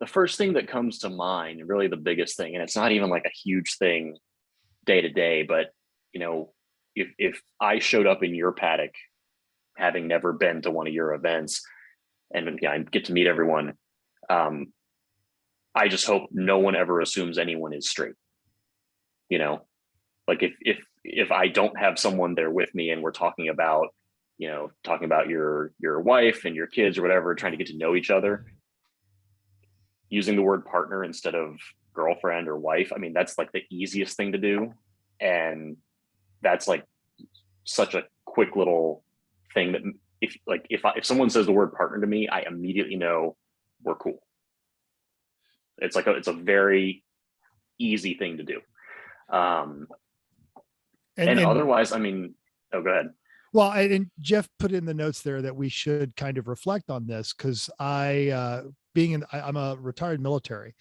first thing that comes to mind, really the biggest thing, and it's not even like a huge thing day to day, but if I showed up in your paddock, having never been to one of your events, and I get to meet everyone, I just hope no one ever assumes anyone is straight. Like if I don't have someone there with me and we're talking about your wife and your kids or whatever, trying to get to know each other, using the word partner instead of girlfriend or wife, I mean, that's like the easiest thing to do. And that's like such a quick little thing that if someone says the word partner to me, I immediately know we're cool. It's a very easy thing to do. And otherwise, I mean, go ahead. Well, and Jeff put in the notes there that we should kind of reflect on this, because I'm a retired military,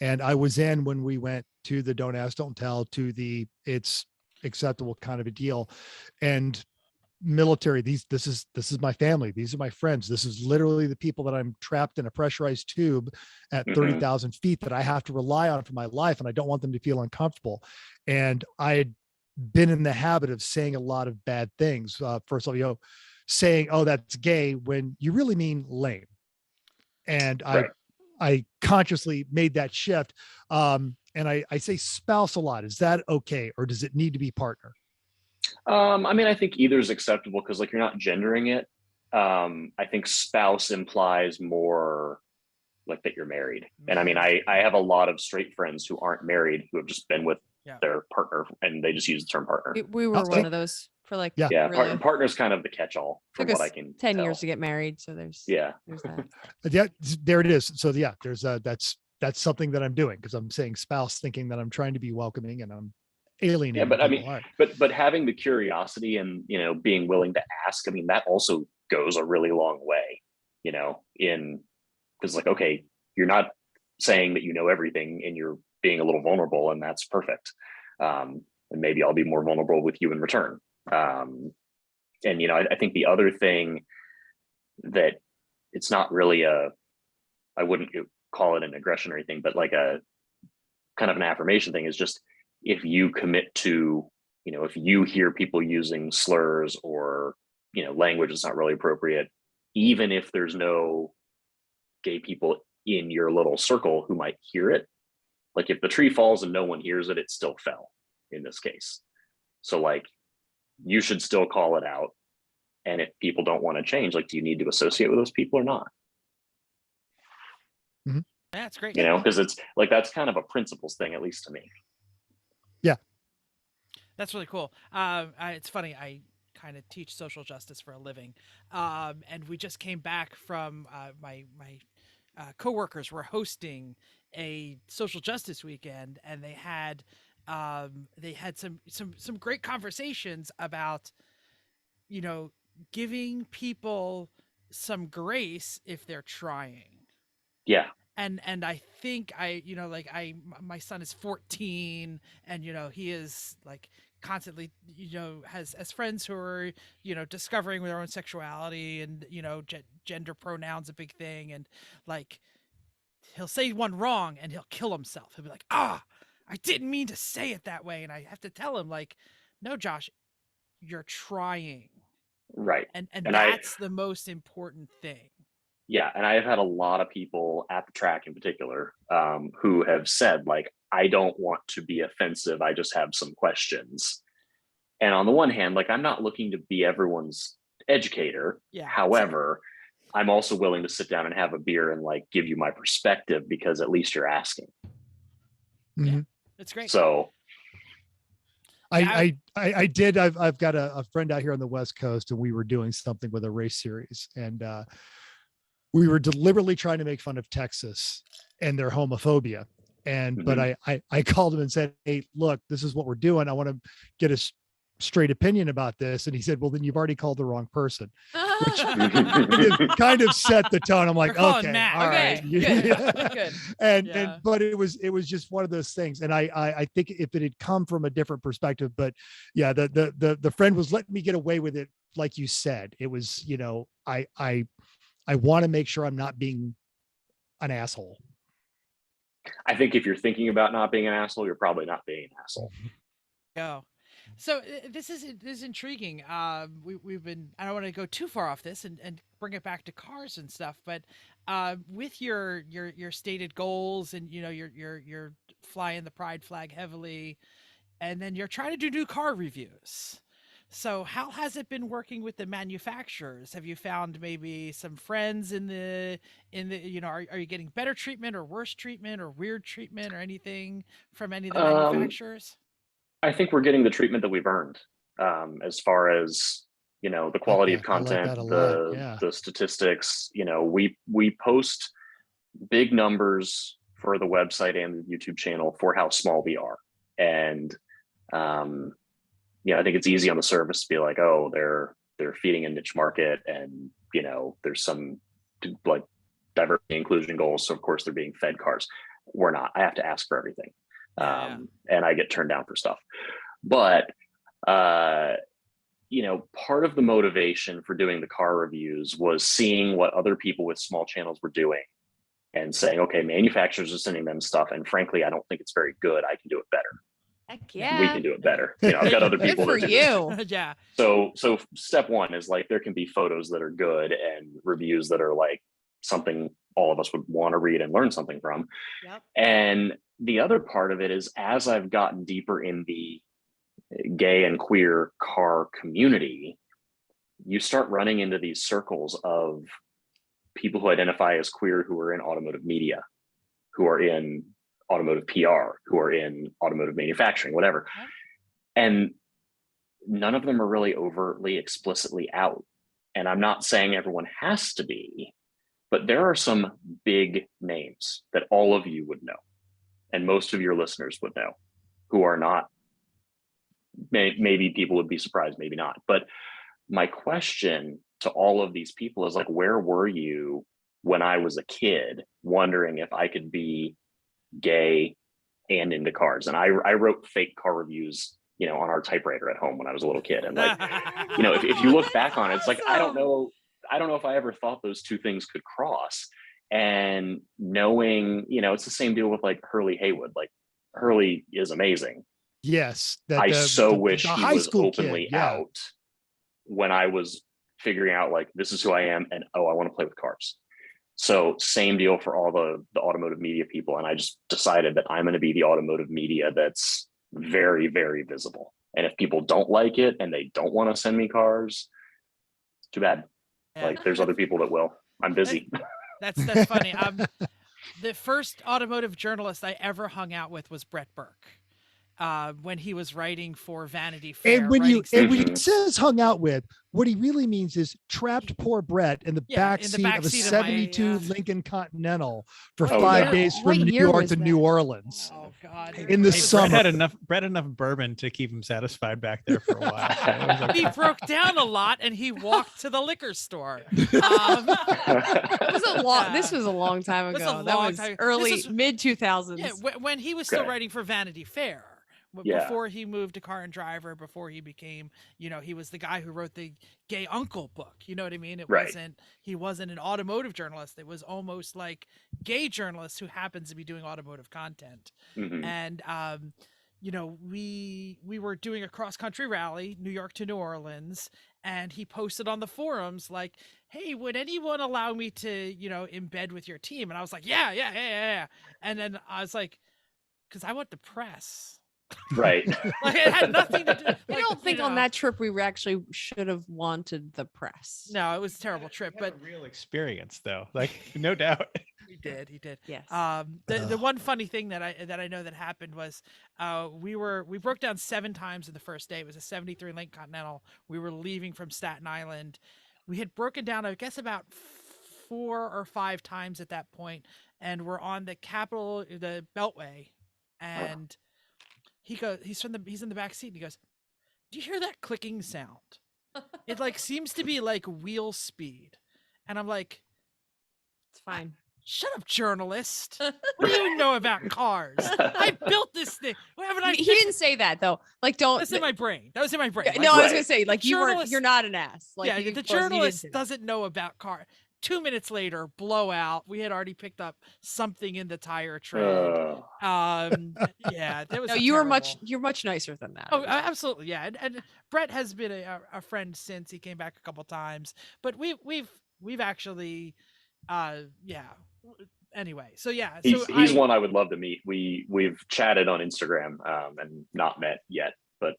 and I was in when we went to the don't ask, don't tell, to the it's acceptable kind of a deal. And military, this is my family, these are my friends, this is literally the people that I'm trapped in a pressurized tube at 30,000 feet that I have to rely on for my life, and I don't want them to feel uncomfortable. And I had been in the habit of saying a lot of bad things. First of all, saying, oh, that's gay, when you really mean lame. And right. I consciously made that shift. And I say spouse a lot. Is that okay? Or does it need to be partner? I mean, I think either is acceptable, because like you're not gendering it. I think spouse implies more like that you're married. And I mean, I have a lot of straight friends who aren't married, who have just been with their partner, and they just use the term partner. We were one of those for like, really, partner's kind of the catch-all from what I can 10 tell. years to get married. So there's that. Yeah, there it is. So yeah, there's that's something that I'm doing, because I'm saying spouse thinking that I'm trying to be welcoming and I'm alienating. Yeah, but I mean, but having the curiosity and, being willing to ask, I mean, that also goes a really long way, because like, okay, you're not saying that you know everything, and you're being a little vulnerable, and that's perfect. And maybe I'll be more vulnerable with you in return. And, I think the other thing that it's not really I wouldn't call it an aggression or anything, but like a kind of an affirmation thing, is just, if you commit to, if you hear people using slurs or, language that's not really appropriate, even if there's no gay people in your little circle who might hear it, like if the tree falls and no one hears it, it still fell in this case. So like, you should still call it out. And if people don't want to change, like, do you need to associate with those people or not? Mm-hmm. That's great. Because it's like, that's kind of a principles thing, at least to me. Yeah. That's really cool. It's funny. I kind of teach social justice for a living. And we just came back from my coworkers were hosting a social justice weekend, and they had some great conversations about, giving people some grace if they're trying. Yeah. And I think my son is 14, and, he is like constantly, has friends who are, discovering their own sexuality, and, gender pronouns a big thing. And like, he'll say one wrong and he'll kill himself. He'll be like, I didn't mean to say it that way. And I have to tell him, like, no, Josh, you're trying. Right. And that's the most important thing. Yeah. And I have had a lot of people at the track in particular, who have said, like, I don't want to be offensive, I just have some questions. And on the one hand, like, I'm not looking to be everyone's educator. Yeah. However, I'm also willing to sit down and have a beer and like give you my perspective, because at least you're asking. Mm-hmm. Yeah, that's great. So I've got a friend out here on the West Coast, and we were doing something with a race series, and we were deliberately trying to make fun of Texas and their homophobia. But I called him and said, hey, look, this is what we're doing. I want to get a straight opinion about this. And he said, well, then you've already called the wrong person, which kind of set the tone. I'm like, We're calling okay, Matt. all Okay, right. good, good. And but it was just one of those things. And I think if it had come from a different perspective, but yeah, the friend was letting me get away with it. Like you said, it was, I want to make sure I'm not being an asshole. I think if you're thinking about not being an asshole, you're probably not being an asshole. Go. So this is intriguing. We've been. I don't want to go too far off this and bring it back to cars and stuff, but with your stated goals and you're flying the pride flag heavily, and then you're trying to do new car reviews. So how has it been working with the manufacturers? Have you found maybe some friends in the are you getting better treatment or worse treatment or weird treatment or anything from any of the manufacturers? I think we're getting the treatment that we've earned, as far as the quality of I like content, that a lot. Yeah. the statistics. We post big numbers for the website and the YouTube channel for how small we are, and I think it's easy on the surface to be like, oh, they're feeding a niche market, and there's some like diversity inclusion goals, so of course they're being fed cars. We're not. I have to ask for everything. And I get turned down for stuff. But, part of the motivation for doing the car reviews was seeing what other people with small channels were doing and saying, okay, manufacturers are sending them stuff. And frankly, I don't think it's very good. I can do it better. Heck yeah. We can do it better. I've got other people. Good for you. Yeah. So step one is like, there can be photos that are good and reviews that are like something all of us would want to read and learn something from. Yep. And the other part of it is, as I've gotten deeper in the gay and queer car community, you start running into these circles of people who identify as queer, who are in automotive media, who are in automotive PR, who are in automotive manufacturing, whatever. Yep. And none of them are really overtly, explicitly out. And I'm not saying everyone has to be, but there are some big names that all of you would know, and most of your listeners would know, who are not. Maybe people would be surprised, maybe not. But my question to all of these people is like, where were you when I was a kid, wondering if I could be gay and into cars? And I wrote fake car reviews, on our typewriter at home when I was a little kid. And like, if you look back on it, it's like, I don't know if I ever thought those two things could cross. And knowing, it's the same deal with like Hurley Haywood. Like, Hurley is amazing. Yes. I wish he was openly kid, yeah. out when I was figuring out like, this is who I am, and I want to play with cars. So same deal for all the automotive media people. And I just decided that I'm going to be the automotive media that's very, very visible. And if people don't like it and they don't want to send me cars, too bad. Yeah. Like, there's other people that will. I'm busy. That's funny. The first automotive journalist I ever hung out with was Brett Burke. When he was writing for Vanity Fair. And when he says hung out with, what he really means is trapped poor Brett in the back seat of a 72 Lincoln Continental for 5 days from New York to New Orleans. Oh God! In the summer. Brett had enough bourbon to keep him satisfied back there for a while. He broke down a lot, and he walked to the liquor store. This was a long time ago. That was early mid 2000s. Yeah, when he was still writing for Vanity Fair. Before he moved to Car and Driver, before he became, he was the guy who wrote the Gay Uncle book. You know what I mean? He wasn't an automotive journalist. It was almost like gay journalist who happens to be doing automotive content. Mm-hmm. And, we were doing a cross country rally, New York to New Orleans. And he posted on the forums like, hey, would anyone allow me to, embed with your team? And I was like, yeah. And then I was like, because I want the press. Right. Like, it had nothing to do. I don't think on that trip we actually should have wanted the press. No, it was a terrible trip, but a real experience though. Like, no doubt. He did. Yes. The one funny thing that I know that happened was we broke down 7 times in the first day. It was a 73 Lincoln Continental. We were leaving from Staten Island. We had broken down, I guess, about 4 or 5 times at that point, and we're on the Beltway, and he's in the back seat, and he goes, "Do you hear that clicking sound? It like seems to be like wheel speed." And I'm like, It's fine. "Shut up, journalist. What do you know about cars? I built this thing. What haven't I He fixed didn't say that though. Like, don't. That's in my brain. That was in my brain. No, I was Right. gonna say, like, journalist- you're not an ass. Like, yeah, you- the well, you didn't journalist say that. doesn't know about car. 2 minutes later, blowout. We had already picked up something in the tire tread. Yeah, that was No, you're much nicer than that. Oh, absolutely, yeah. And Brett has been a friend since he came back a couple times, but we've actually, yeah. Anyway, so yeah, He's one I would love to meet. We've chatted on Instagram and not met yet, but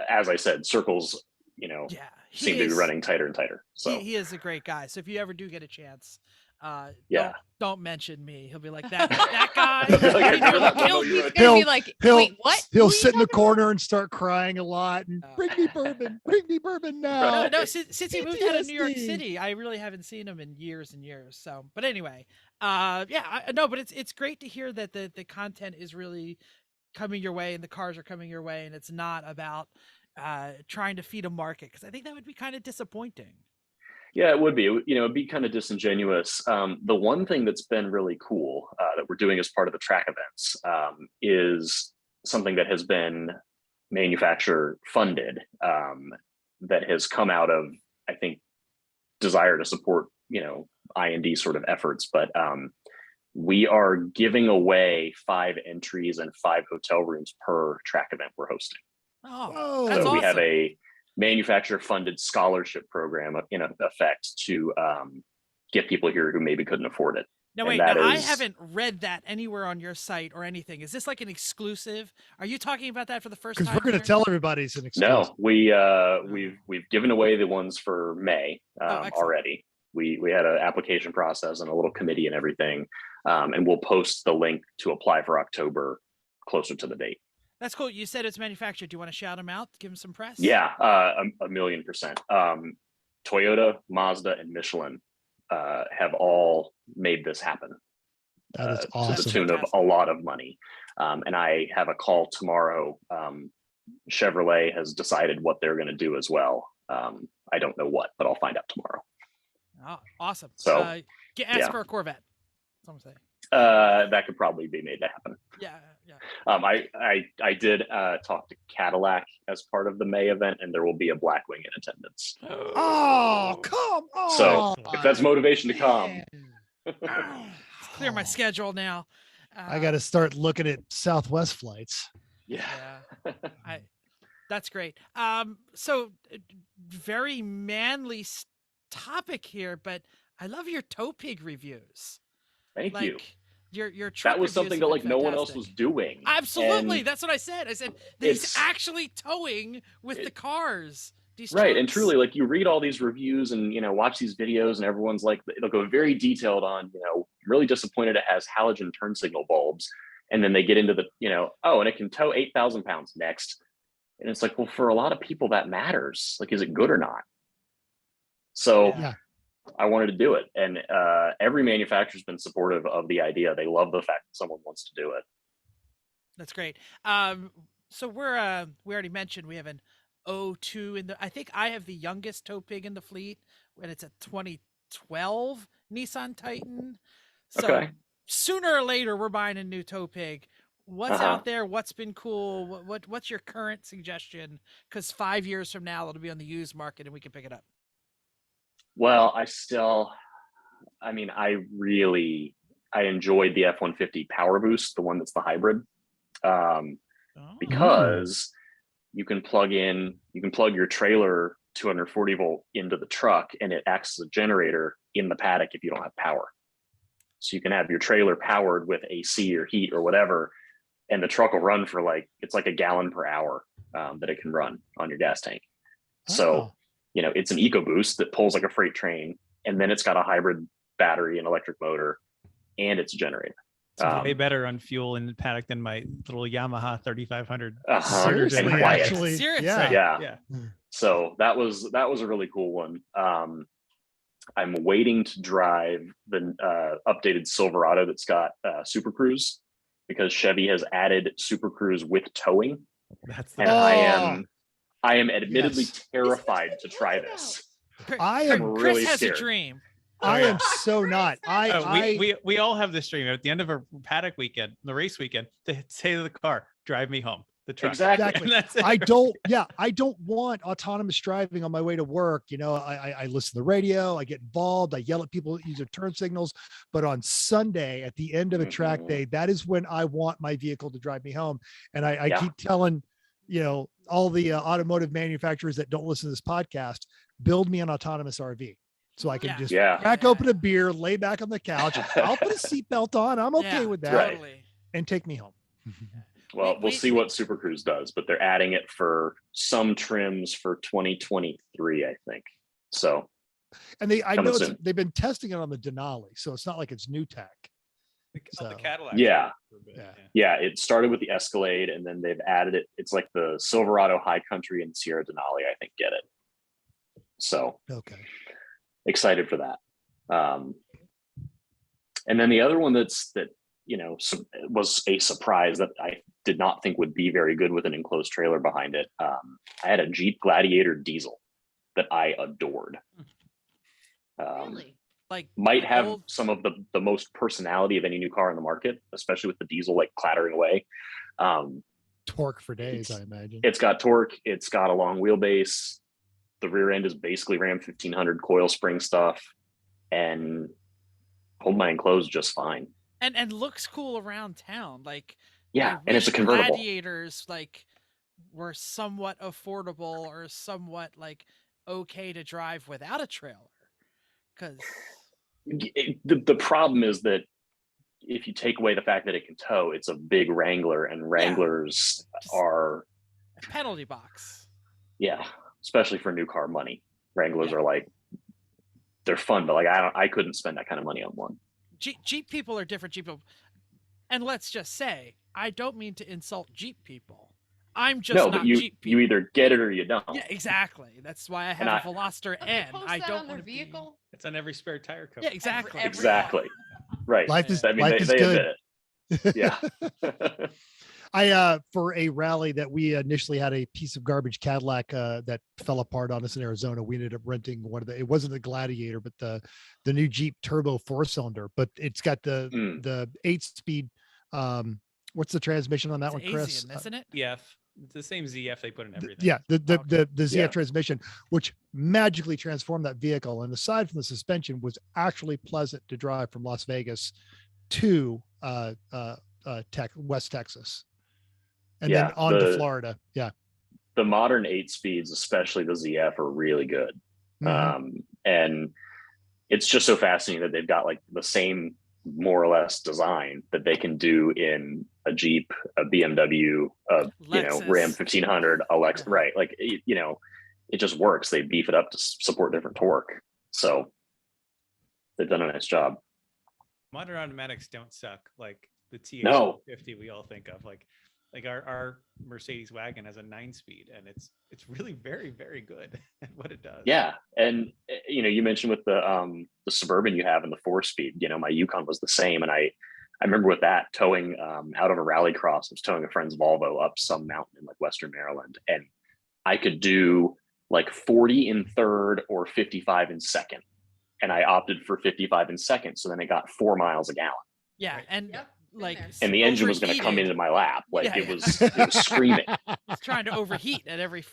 as I said, circles, yeah, seem to be running tighter and tighter. So he is a great guy. So if you ever do get a chance, yeah, don't mention me. He'll be like that guy. Like, I He nearly don't know killed you. me. He's gonna be like, wait, what? He'll Who are you sit in the talking corner and start crying a lot and bring me bourbon now. No, since he moved out of New York PTSD. City, I really haven't seen him in years and years. So, but anyway, no, but it's great to hear that the content is really coming your way and the cars are coming your way, and it's not about trying to feed a market, because I think that would be kind of disappointing. Yeah, it would be. It'd be kind of disingenuous. The one thing that's been really cool that we're doing as part of the track events is something that has been manufacturer funded, that has come out of, I think, desire to support, I&D sort of efforts. But we are giving away 5 entries and 5 hotel rooms per track event we're hosting. Oh, Whoa. that's So awesome. we have a manufacturer funded scholarship program in effect to get people here who maybe couldn't afford it. No, and wait, that I is- haven't read that anywhere on your site or anything. Is this like an exclusive? Are you talking about that for the first time? Because we're going to here? tell everybody it's an exclusive. No, we've given away the ones for May excellent. already. We had an application process and a little committee and everything, and we'll post the link to apply for October closer to the date. That's cool. You said it's manufactured. Do you want to shout them out? Give them some press? Yeah, a 1,000,000%. Toyota, Mazda, and Michelin have all made this happen. That is To awesome. the tune of a lot of money. And I have a call tomorrow. Chevrolet has decided what they're going to do as well. I don't know what, but I'll find out tomorrow. Oh, awesome. So, ask yeah. for a Corvette. That's what I'm saying. That could probably be made to happen. Yeah. I did talk to Cadillac as part of the May event, and there will be a Blackwing in attendance. Oh, come on. So if that's motivation to come, Clear my schedule now. I got to start looking at Southwest flights. yeah. That's great. So very manly topic here, but I love your tow pig reviews. Thank you. Your truck That was reviews something have that been no one else was fantastic. doing. Absolutely, And that's what I said. I said that he's it's- actually towing with the cars. These Right. And trucks. truly, like, you read all these reviews and, watch these videos, and everyone's like, it'll go very detailed on, really disappointed it has halogen turn signal bulbs. And then they get into the, and it can tow 8,000 pounds next. And it's like, well, for a lot of people that matters. Like, is it good or not? So Yeah. I wanted to do it. And every manufacturer's been supportive of the idea. They love the fact that someone wants to do it. That's great. So we already mentioned we have an 02 in the. I think I have the youngest tow pig in the fleet, and it's a 2012 Nissan Titan. So Okay. sooner or later, we're buying a new tow pig. What's out there? What's been cool? What's your current suggestion? Because 5 years from now, it'll be on the used market, and we can pick it up. Well, I enjoyed the F-150 Power Boost, the one that's the hybrid, because you can plug your trailer 240 volt into the truck, and it acts as a generator in the paddock if you don't have power. So you can have your trailer powered with AC or heat or whatever, and the truck will run for it's like a gallon per hour that it can run on your gas tank. So, it's an EcoBoost that pulls like a freight train, and then it's got a hybrid battery and electric motor, and it's a generator. It's way better on fuel in the paddock than my little Yamaha 3500. Seriously, and quiet. actually. Seriously? Yeah. Yeah. So that was a really cool one. I'm waiting to drive the updated Silverado that's got Super Cruise, because Chevy has added Super Cruise with towing, That's the and Oh, I am admittedly yes. terrified to try this. I Chris am really has scared. a dream. I yeah. am so not. we all have this dream at the end of a paddock weekend, the race weekend, to say to the car, drive me home. The truck. Exactly. And that's it. I don't want autonomous driving on my way to work. You know, I listen to the radio, I get involved, I yell at people that use their turn signals. But on Sunday at the end of a track Mhm. day, that is when I want my vehicle to drive me home. And I Yeah. keep telling, you know, all the automotive manufacturers that don't listen to this podcast, build me an autonomous RV. So I can Yeah. just Yeah. crack open a beer, lay back on the couch. I'll put a seatbelt on. I'm okay Yeah, with that. Right. Totally. And take me home. Well, we'll We- see what Super Cruise does, but they're adding it for some trims for 2023, I think. So And I Coming know soon. they've been testing it on the Denali, so it's not like it's new tech. The So, Cadillac. Yeah. Yeah. yeah, it started with the Escalade, and then they've added it. It's like the Silverado High Country and Sierra Denali, I think, get it. So Okay. excited for that. And then the other one that was a surprise that I did not think would be very good with an enclosed trailer behind it. I had a Jeep Gladiator diesel that I adored. Really? Like Might have old- some of the most personality of any new car in the market, especially with the diesel like clattering away. Torque for days, I imagine. It's got torque. It's got a long wheelbase. The rear end is basically Ram 1500 coil spring stuff, and hold my enclosed just fine. and looks cool around town. Like Yeah, I and it's a wish convertible. Gladiators like were somewhat affordable or somewhat like okay to drive without a trailer. Because The problem is that if you take away the fact that it can tow, it's a big Wrangler, and Wranglers Just- are, penalty box. yeah, especially for new car money. Wranglers Yeah. are like, they're fun, but like I couldn't spend that kind of money on one. Jeep people are different Jeep people. And let's just say, I don't mean to insult Jeep people. I'm just No, not but you Jeep people. either get it or you don't. Yeah, exactly. That's why I have And a Veloster Don't they N. post I that don't on their want to vehicle. It's on every spare tire cover. Yeah, exactly. every- Exactly. Right. Life is I mean, life they is admit good. it. Yeah. I for a rally that we initially had a piece of garbage Cadillac that fell apart on us in Arizona. We ended up renting one of it wasn't the Gladiator, but the new Jeep Turbo 4-cylinder, but it's got the Mm. the 8-speed. What's the transmission on that It's one, Chris? Asian, isn't it? EF. It's the same ZF they put in everything. Yeah, the ZF Yeah. transmission, which magically transformed that vehicle, and aside from the suspension, was actually pleasant to drive from Las Vegas to West Texas, and Yeah, then on to the- Florida. Yeah. The modern 8 speeds, especially the ZF, are really good. Mhm. And it's just so fascinating that they've got like the same more or less design that they can do in a Jeep, a BMW, Lexus. Ram 1500, a Lex, Yeah. right? Like, it just works. They beef it up to support different torque. So they've done a nice job. Modern automatics don't suck like the No. TH50 we all think of. Like our Mercedes wagon has a 9-speed, and it's really very, very good at what it does. Yeah. And, you mentioned with the Suburban you have and the 4-speed, my Yukon was the same. And I remember with that towing out of a rally cross, I was towing a friend's Volvo up some mountain in like Western Maryland, and I could do like 40 in third or 55 in second. And I opted for 55 in second. So then it got 4 miles a gallon, Yeah, Right. and Yep, been like there. and the engine was going to come overheated. into my lap. Like Yeah, it yeah. was screaming. It's trying to overheat at every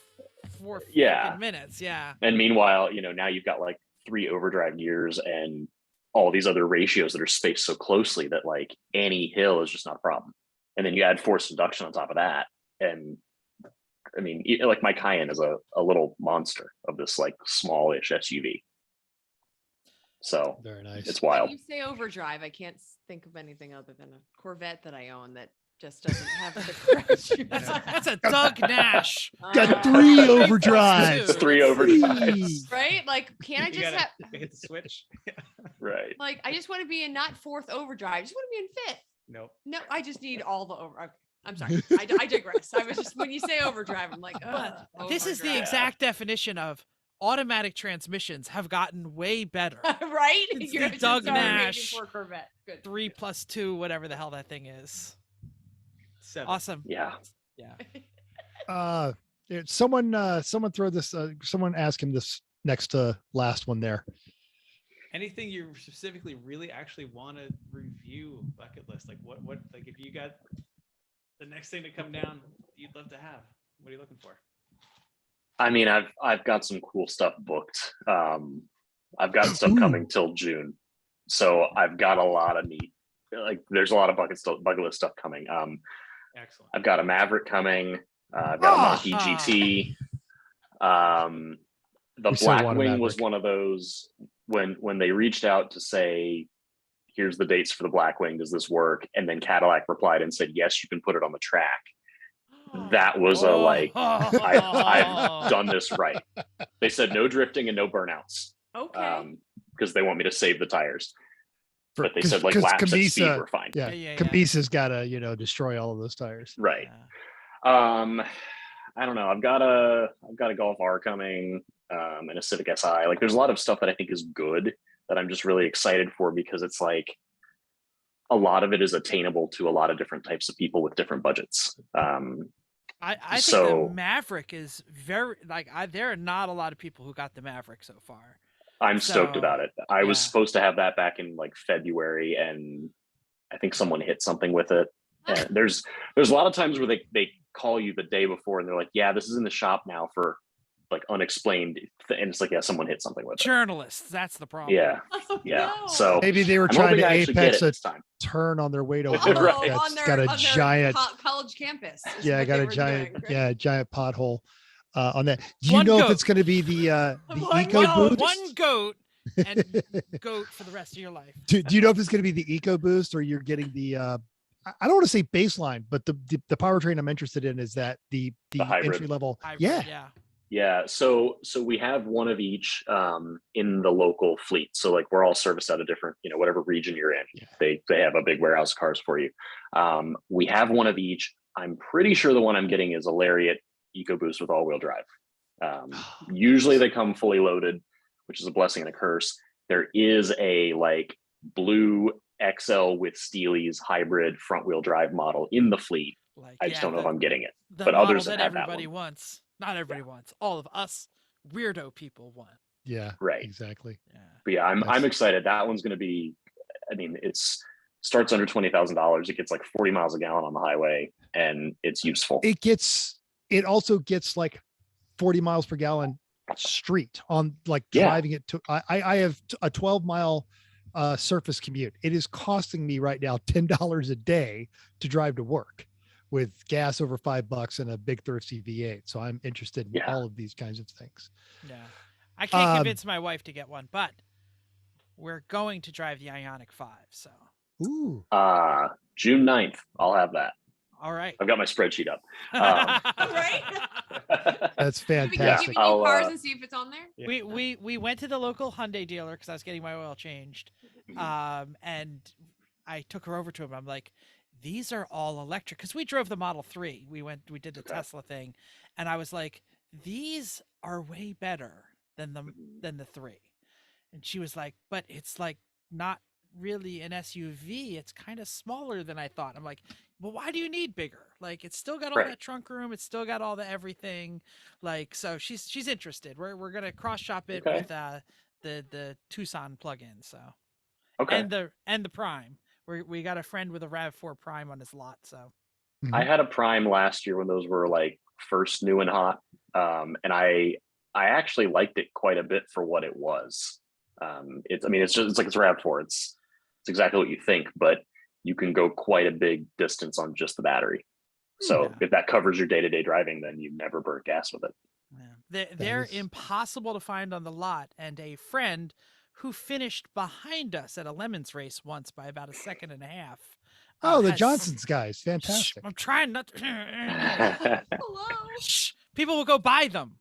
4 Yeah. fucking minutes. Yeah. And meanwhile, now you've got like 3 overdrive gears and all these other ratios that are spaced so closely that like any hill is just not a problem. And then you add forced induction on top of that. And I mean, like my Cayenne is a little monster of this like smallish SUV. So Very nice. it's When wild. you say overdrive, I can't think of anything other than a Corvette that I own that just doesn't have the crash. That's a Doug Nash. Got Uh, 3 Three overdrives. plus two. 3 overdrives. right? Like, can't I You just gotta have hit the switch. Right. like I just want to be in not 4th overdrive. I just want to be in 5th. Nope. No, I just need all the over. Okay, I'm sorry. I digress. I was just when you say overdrive, I'm like, oh, This is the overdrive. exact definition of automatic transmissions have gotten way better. Right? It's You're the Doug so amazing Nash for a Corvette. Good. 3+2, whatever the hell that thing is. 7. Awesome. Yeah. Yeah. Someone throw this. Someone ask him this next to last one there. Anything you specifically really actually want to review bucket list? Like what like if you got the next thing to come down you'd love to have, what are you looking for? I mean, I've got some cool stuff booked. I've got stuff coming till June, so I've got a lot of neat. Like, there's a lot of bucket list stuff coming. Excellent. I've got a Maverick coming. I've got a Monkey GT. The We still want a Blackwing was Maverick. one of those when they reached out to say, here's the dates for the Blackwing, does this work? And then Cadillac replied and said, yes, you can put it on the track. That was a like, I've done this right. They said no drifting and no burnouts, Okay. because they want me to save the tires. But they said like 'cause laps at speed Kambisa- were fine. Yeah, Yeah. Kambisa's got to destroy all of those tires. Right. Yeah. I don't know. I've got a Golf R coming, and a Civic Si. Like, there's a lot of stuff that I think is good that I'm just really excited for, because it's like a lot of it is attainable to a lot of different types of people with different budgets. I think So- the Maverick is very there are not a lot of people who got the Maverick so far. I'm stoked So, about it. I was yeah. supposed to have that back in like February, and I think someone hit something with it. And there's a lot of times where they call you the day before and they're like, yeah, this is in the shop now for like unexplained, and it's like, yeah, someone hit something with it. Journalists, that's the problem. Yeah. Oh, Yeah. no. So Maybe they were I'm trying hoping to I actually get apex it a this time. turn on their way to work. Right. That's on their, got a on their giant, college campus. is yeah, what got they a were giant, doing. yeah, giant pothole on that. Do you One know if goat. it's going to be the One eco goat. boost? One goat and goat for the rest of your life. Do you know if it's going to be the eco boost, or you're getting the I don't want to say baseline, but the powertrain I'm interested in is that the hybrid. entry level. Hybrid, Yeah. yeah. Yeah, so we have one of each in the local fleet. So like, we're all serviced out of different, whatever region you're in. Yeah. They have a big warehouse of cars for you. We have one of each. I'm pretty sure the one I'm getting is a Lariat EcoBoost with all-wheel drive. Usually they come fully loaded, which is a blessing and a curse. There is a like blue XL with Steely's hybrid front-wheel drive model in the fleet. Like, I just don't know if I'm getting it. the but model others that have had that everybody one. wants. Not everybody wants. All of us weirdo people want. Yeah. Right. Exactly. Yeah. But yeah, I'm That's- excited. That one's going to be. I mean, starts under $20,000. It gets like 40 miles a gallon on the highway, and it's useful. It also gets like 40 miles per gallon street on like Yeah. driving it to. I have a 12-mile surface commute. It is costing me right now $10 a day to drive to work, with gas over $5 and a big thirsty V8. So I'm interested in Yeah. all of these kinds of things. Yeah. I can't Um, convince my wife to get one, but we're going to drive the Ioniq 5. So, Ooh. June 9th, I'll have that. all right. I've got my spreadsheet up. Right? That's Should we keep fantastic. giving I'll, you cars and see if it's on there? We went to the local Hyundai dealer because I was getting my oil changed, and I took her over to him. I'm like, these are all electric, because we drove the Model 3. We did the Okay. Tesla thing, and I was like, these are way better than the 3. And she was like, but it's like not really an SUV. It's kind of smaller than I thought. I'm like, well, why do you need bigger? Like, it's still got all Right. that trunk room. It's still got all the everything. Like, so she's interested. We're gonna cross shop it Okay. with the Tucson plug-in. So Okay. and the Prime. We got a friend with a RAV4 Prime on his lot. So I had a Prime last year when those were like first new and hot, and I actually liked it quite a bit for what it was. It's like it's RAV4. It's exactly what you think, but you can go quite a big distance on just the battery. So Yeah. if that covers your day-to-day driving, then you never burn gas with it. yeah. They're is- impossible to find on the lot. And a friend who finished behind us at a Lemons race once by about a second and a half. Oh, the has- Johnson's guys. Shh, Fantastic. I'm trying not to. Hello. Shh, people will go buy them.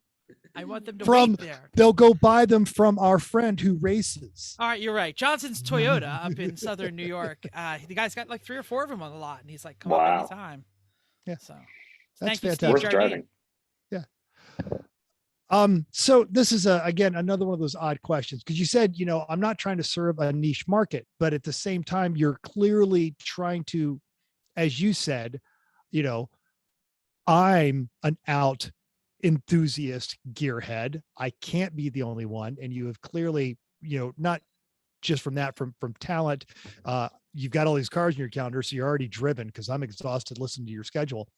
I want them to From- wait there. They'll go buy them from our friend who races. All right, you're right. Johnson's Toyota up in southern New York. The guy's got like 3 or 4 of them on the lot, and he's like, "Come up Wow. anytime." Yeah. So That's thank you, fantastic. Steve Worth Jardine. driving. So this is again another one of those odd questions, because you said, I'm not trying to serve a niche market, but at the same time, you're clearly trying to, as you said, you know, I'm an out enthusiast gearhead. I can't be the only one. And you have clearly, not just from that, from talent, you've got all these cars in your calendar, so you're already driven, because I'm exhausted listening to your schedule.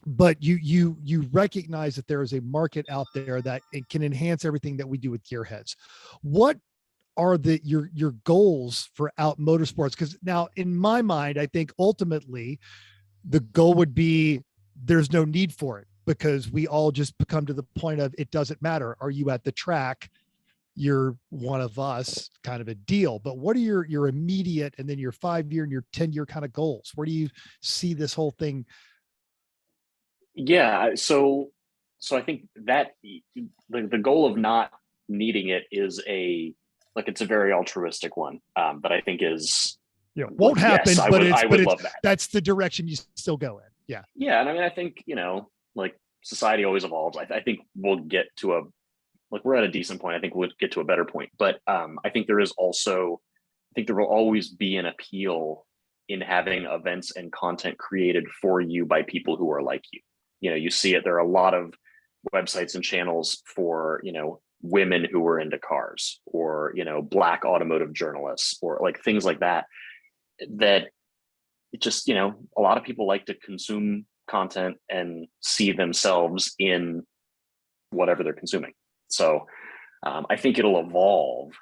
But you recognize that there is a market out there that it can enhance everything that we do with gearheads. What are your goals for out motorsports? Because now in my mind, I think ultimately the goal would be there's no need for it, because we all just come to the point of it doesn't matter. Are you at the track? You're one of us, kind of a deal. But what are your immediate, and then your 5-year and your 10-year kind of goals? Where do you see this whole thing? Yeah, so I think that the goal of not needing it is it's a very altruistic one, but I think is won't happen. Yes, but I would it's love that. That's the direction you still go in. Yeah. Yeah, and I mean, I think society always evolves. I think we'll get to we're at a decent point. I think we'll get to a better point. But I think there will always be an appeal in having events and content created for you by people who are like you. You see it. There are a lot of websites and channels for, women who are into cars, or, Black automotive journalists, or like things like that, that it just, a lot of people like to consume content and see themselves in whatever they're consuming. So I think it'll evolve.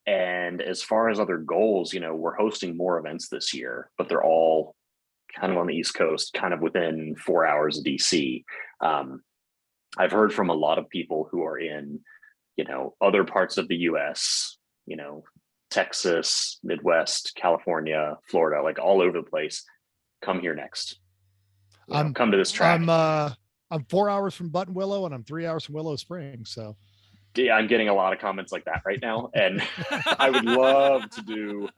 And as far as other goals, we're hosting more events this year, but they're all kind of on the East Coast, kind of within 4 hours of DC. I've heard from a lot of people who are in, other parts of the US, Texas, Midwest, California, Florida, like all over the place. Come here next. Come to this track. I'm 4 hours from Buttonwillow, and I'm 3 hours from Willow Springs. So yeah, I'm getting a lot of comments like that right now. And I would love to do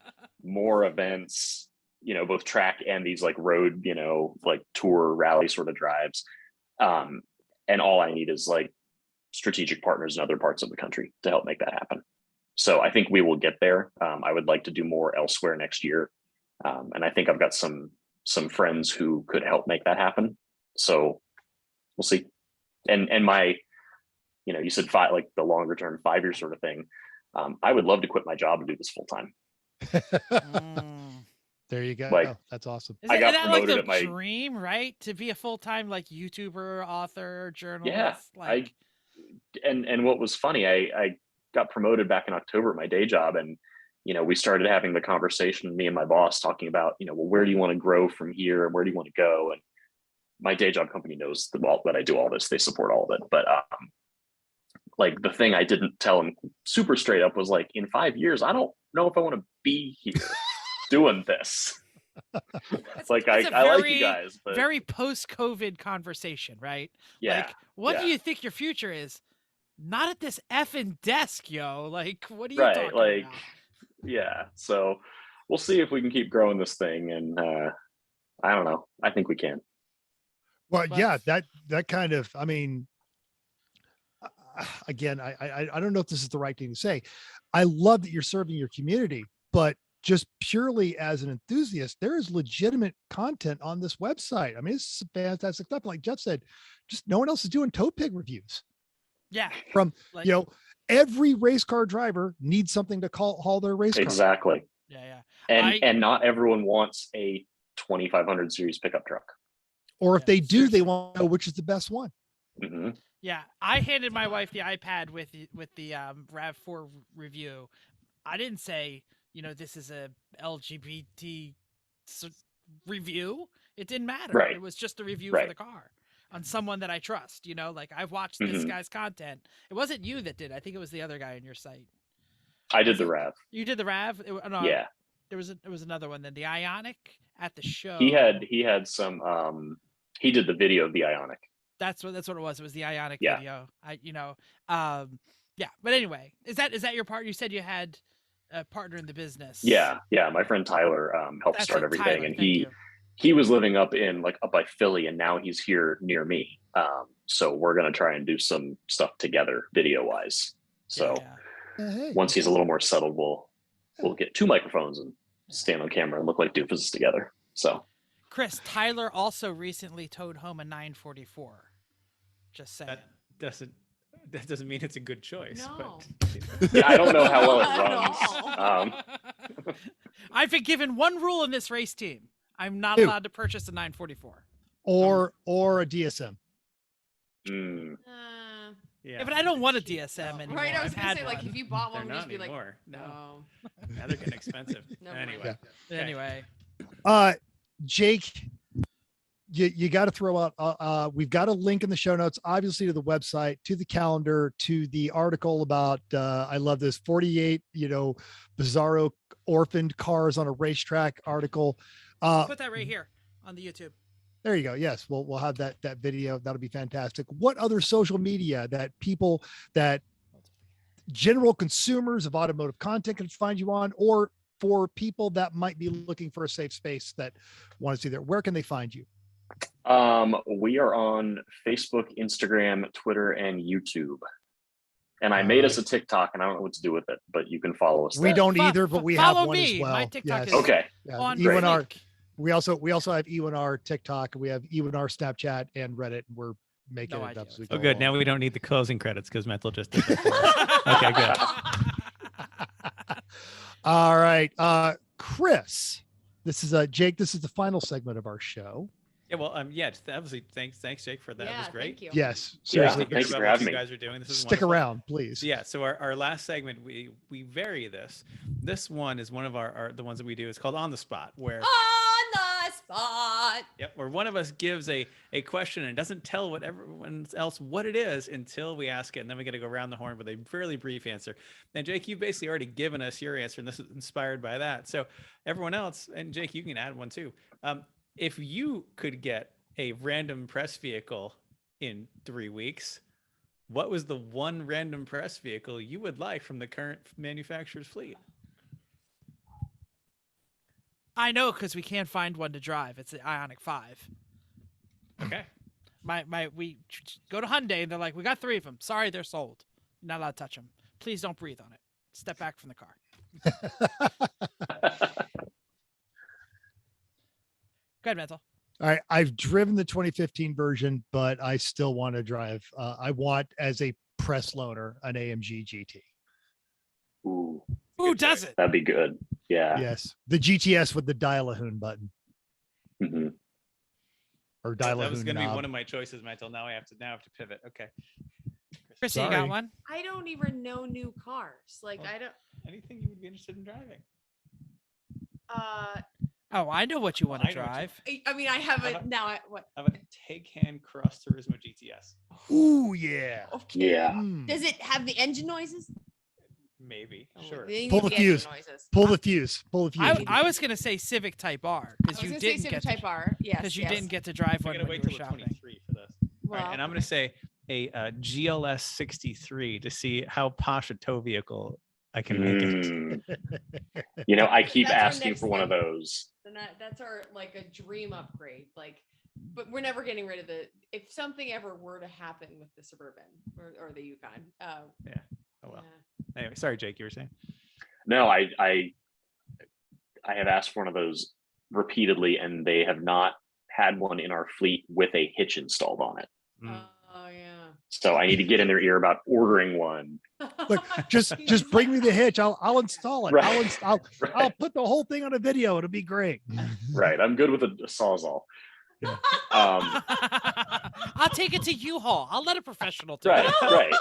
more events, both track and these like road, like tour rally sort of drives. And all I need is like strategic partners in other parts of the country to help make that happen. So I think we will get there. I would like to do more elsewhere next year. And I think I've got some friends who could help make that happen. So we'll see. And my, you said like the longer term 5-year sort of thing. I would love to quit my job and do this full time. There you go. Like, that's awesome. Is that like the at my dream, right? To be a full-time like YouTuber, author, journalist. Yeah, like and what was funny, I got promoted back in October at my day job, and we started having the conversation, me and my boss, talking about well, where do you want to grow from here, and where do you want to go? And my day job company knows that I do all this; they support all of it. But like the thing I didn't tell him super straight up was like, in 5 years, I don't know if I want to be here doing this. Like I like you guys, but very post-COVID conversation, right? Yeah. Like, what do you think your future is? Not at this effing desk, yo. Like, what are you talking about? Yeah. So we'll see if we can keep growing this thing, and I don't know. I think we can. Well, yeah, that kind of, I mean, again, I don't know if this is the right thing to say. I love that you're serving your community, but just purely as an enthusiast, there is legitimate content on this website. I mean, it's fantastic stuff. Like Jeff said, just no one else is doing toe pig reviews. Yeah. From, every race car driver needs something to haul their race car. Exactly. Yeah. And not everyone wants a 2500 series pickup truck. Or if they do, they want to know which is the best one. Mm-hmm. Yeah. I handed my wife the iPad with the RAV4 review. I didn't say, this is a LGBT review. It didn't matter. Right. It was just a review for the car on someone that I trust, like I've watched this guy's content. It wasn't you that did. I think it was the other guy on your site. I did the RAV. You did the RAV? No, yeah. There was another one then. The Ionic at the show. He had some, he did the video of the Ionic. That's what it was. It was the Ionic Yeah. video. Yeah. But anyway, is that your part? You said you had a partner in the business. Yeah. My friend Tyler helped start everything, Tyler, and he was living up by Philly, and now he's here near me. So we're going to try and do some stuff together video wise. So Hey, once he's a little more settled, we'll get 2 microphones and stand on camera and look like doofuses together. So Chris, Tyler also recently towed home a 944. Just saying. That doesn't mean it's a good choice. No. But yeah, I don't know how well it Not runs. I've been given one rule in this race team. I'm not Ew. allowed to purchase a 944. or a DSM. Yeah, but I don't want a DSM anymore. Right, I was I've gonna had say, like, one. if you bought they're one, we'd not just be anymore. like, No. no. Now they're getting expensive. Never mind. Anyway. Yeah. Okay. Anyway, Jake, you got to throw out. We've got a link in the show notes, obviously, to the website, to the calendar, to the article about. I love this 48, bizarro orphaned cars on a racetrack article. I'll put that right here on the YouTube. There you go. Yes, we'll have that video. That'll be fantastic. What other social media that general consumers of automotive content can find you on, or for people that might be looking for a safe space that want to see there? Where can they find you? We are on Facebook, Instagram, Twitter, and YouTube. And I made us a TikTok, and I don't know what to do with it, but you can follow us. We there. don't either, but we have follow one me. as well. My TikTok is Okay. Yeah, on E1R. fleek. We also have E1R TikTok. We have E1R Snapchat and Reddit. And we're making No it idea. up as we Oh, go good. Now along. we don't need the closing credits because Mental just did that for us. Okay, good. All right, Chris. This is Jake. This is the final segment of our show. Yeah, well, just obviously, thanks, Jake, for that. That was great. Thank you. Yes, Yeah, seriously. thanks for About what having you me. guys are doing. This is Stick wonderful. around, please. So, yeah, so our last segment, we vary this. This one is one of the ones that we do. It's called On the Spot, where On the spot. where one of us gives a question and doesn't tell everyone else what it is until we ask it, and then we got to go around the horn with a fairly brief answer. And Jake, you've basically already given us your answer, and this is inspired by that. So everyone else, and Jake, you can add one too. If you could get a random press vehicle in 3 weeks, what was the one random press vehicle you would like from the current manufacturer's fleet? I know, because we can't find one to drive. It's the Ioniq 5. Okay. We go to Hyundai and they're like, we got 3 of them. Sorry, they're sold. You're not allowed to touch them. Please don't breathe on it. Step back from the car. Go ahead, Mental. All right, I've driven the 2015 version, but I still want to drive. I want, as a press loaner, an AMG GT. Ooh, Who does it? that'd be good. Yeah. Yes, the GTS with the dial-a-hoon button hmm or That was dial-a-hoon going to be knob. one of my choices, Mental. Now I have to pivot. Okay. Chris, you Sorry. got one? I don't even know new cars. Like, Oh. I don't. Anything you would be interested in driving? Oh, I know what you want to I know what you- drive. I mean, I haven't now. What? How about Taycan Cross Turismo GTS? Ooh, yeah. Okay. Yeah. Mm. Does it have the engine noises? Maybe. Oh, Sure. they Pull need the engine fuse. noises. Pull the fuse. Pull the fuse. I was gonna say Civic Type R I because was you gonna say didn't Civic get Type R. Yes. because you yes. didn't get to drive I'm one gonna when wait you were till we're shopping. 23 for this. All Well, right, and I'm gonna say a GLS 63 to see how posh a tow vehicle I can make it. Mm. I keep That's our asking next for one of thing. those. then that's our like a dream upgrade. Like, but we're never getting rid of the. If something ever were to happen with the Suburban or the Yukon, Oh well. yeah. Anyway, sorry, Jake, you were saying. No, I have asked for one of those repeatedly, and they have not had one in our fleet with a hitch installed on it. Mm. Oh yeah. So I need to get in their ear about ordering one. Look, just bring me the hitch. I'll install it. Right. I'll Right. put the whole thing on a video. It'll be great. Right. I'm good with a sawzall. I'll take it to U-Haul. I'll let a professional do Right. it. Right.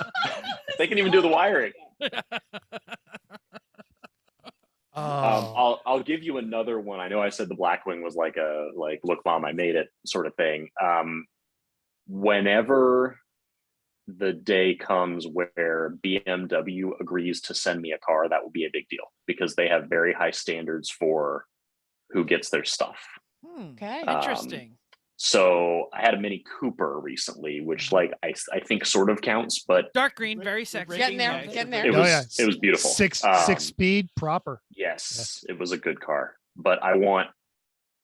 They can even do the wiring. Oh. I'll give you another one. I know I said the Blackwing was like look mom, I made it sort of thing. Whenever the day comes where BMW agrees to send me a car, that will be a big deal because they have very high standards for who gets their stuff. Okay. Interesting. So I had a Mini Cooper recently, which I think sort of counts, but Dark green, very sexy. Getting there, Nice. getting there. it Oh, was yeah. it was beautiful. Six speed proper. Yes, it was a good car, but I want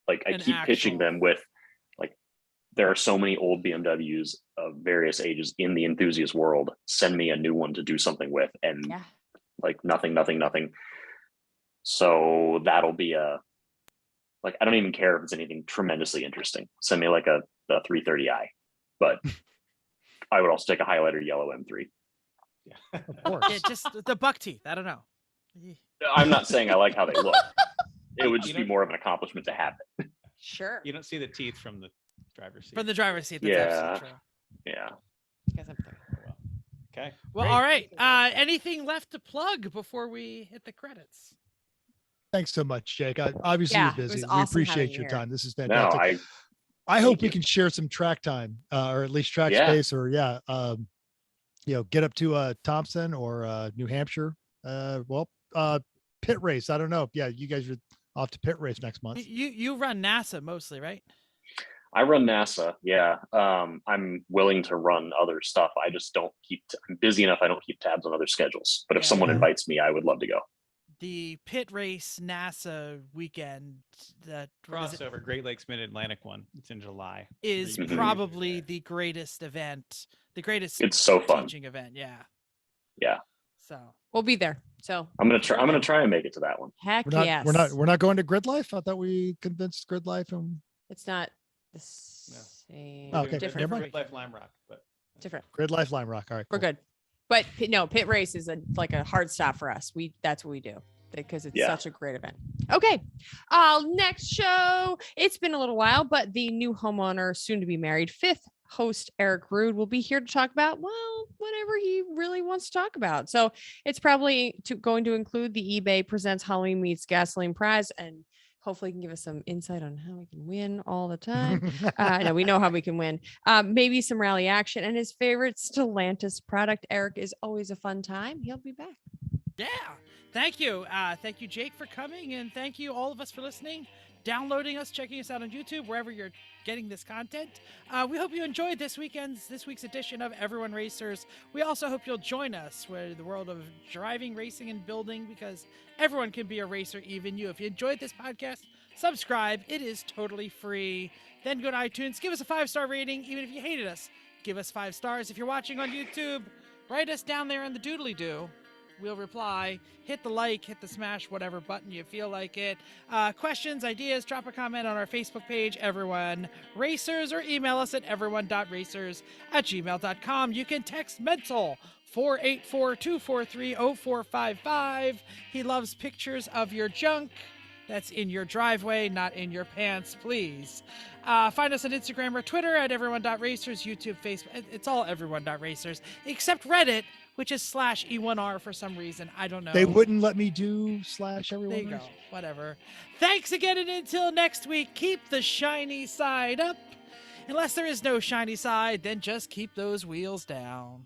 I An keep pitching actual- them with there are so many old BMWs of various ages in the enthusiast world. Send me a new one to do something with, and Yeah. like nothing. So that'll be like, I don't even care if it's anything tremendously interesting. Send me like a 330i, but I would also take a highlighter yellow M3. Of course. Yeah, just the buck teeth. I don't know. I'm not saying I like how they look. It would just be more of an accomplishment to have it. Sure. You don't see the teeth from the driver's seat. From the driver's seat. That's Yeah. absolutely true. Yeah. Guess I'm three. Okay. Well, great. all right. Anything left to plug before we hit the credits? Thanks so much, Jake. Obviously, Yeah, you're it was busy. We awesome appreciate having you your here. time. This is No, fantastic. I thank hope we you. can share some track time, or at least track Yeah. space, or get up to Thompson or New Hampshire. Pit race. I don't know. Yeah, you guys are off to pit race next month. You run NASA mostly, right? I run NASA. Yeah. I'm willing to run other stuff. I just don't I'm busy enough. I don't keep tabs on other schedules, but if Yeah, someone yeah. invites me, I would love to go. The pit race NASA weekend that Crossover Great Lakes Mid Atlantic one. It's in July. is Mhm. probably the greatest event, the greatest It's so fun. teaching event. Yeah. Yeah. So We'll be there. So I'm gonna try and make it to that one. heck We're not. yes. We're not going to Grid Life. I thought we convinced Grid Life and It's not the No. same. Oh, okay, Different. never mind. Life Lime Rock, but Different. Grid Life Lime Rock. All right, We're cool. good. But no, pit race is like a hard stop for us. That's what we do because it's Yeah. such a great event. Okay. Next show. It's been a little while, but the new homeowner, soon to be married, fifth host Eric Rude will be here to talk about, well, whatever he really wants to talk about. So it's probably going to include the eBay Presents Halloween Meets Gasoline prize, and hopefully he can give us some insight on how we can win all the time. No, we know how we can win. Maybe some rally action and his favorite Stellantis product. Eric is always a fun time. He'll be back. yeah. Thank you. Thank you, Jake, for coming, and thank you all of us for listening, downloading us, checking us out on YouTube, wherever you're getting this content. We hope you enjoyed this week's edition of Everyone Racers. We also hope you'll join us for the world of driving, racing, and building, because everyone can be a racer, even you. If you enjoyed this podcast, subscribe. It is totally free. Then go to iTunes, give us a 5-star rating. Even if you hated us, give us 5 stars. If you're watching on YouTube, write us down there in the doodly-doo. We'll reply. Hit the like, hit the smash, whatever button you feel like it. Questions, ideas, drop a comment on our Facebook page, Everyone Racers, or email us at everyone.racers@gmail.com. You can text Mental 484-243-0455. He loves pictures of your junk. That's in your driveway, not in your pants, please. Find us on Instagram or Twitter at everyone.racers, YouTube, Facebook. It's all everyone.racers, except Reddit, which is /E1R for some reason. I don't know. They wouldn't let me do /everyone. There you go. Whatever. Thanks again, and until next week, keep the shiny side up. Unless there is no shiny side, then just keep those wheels down.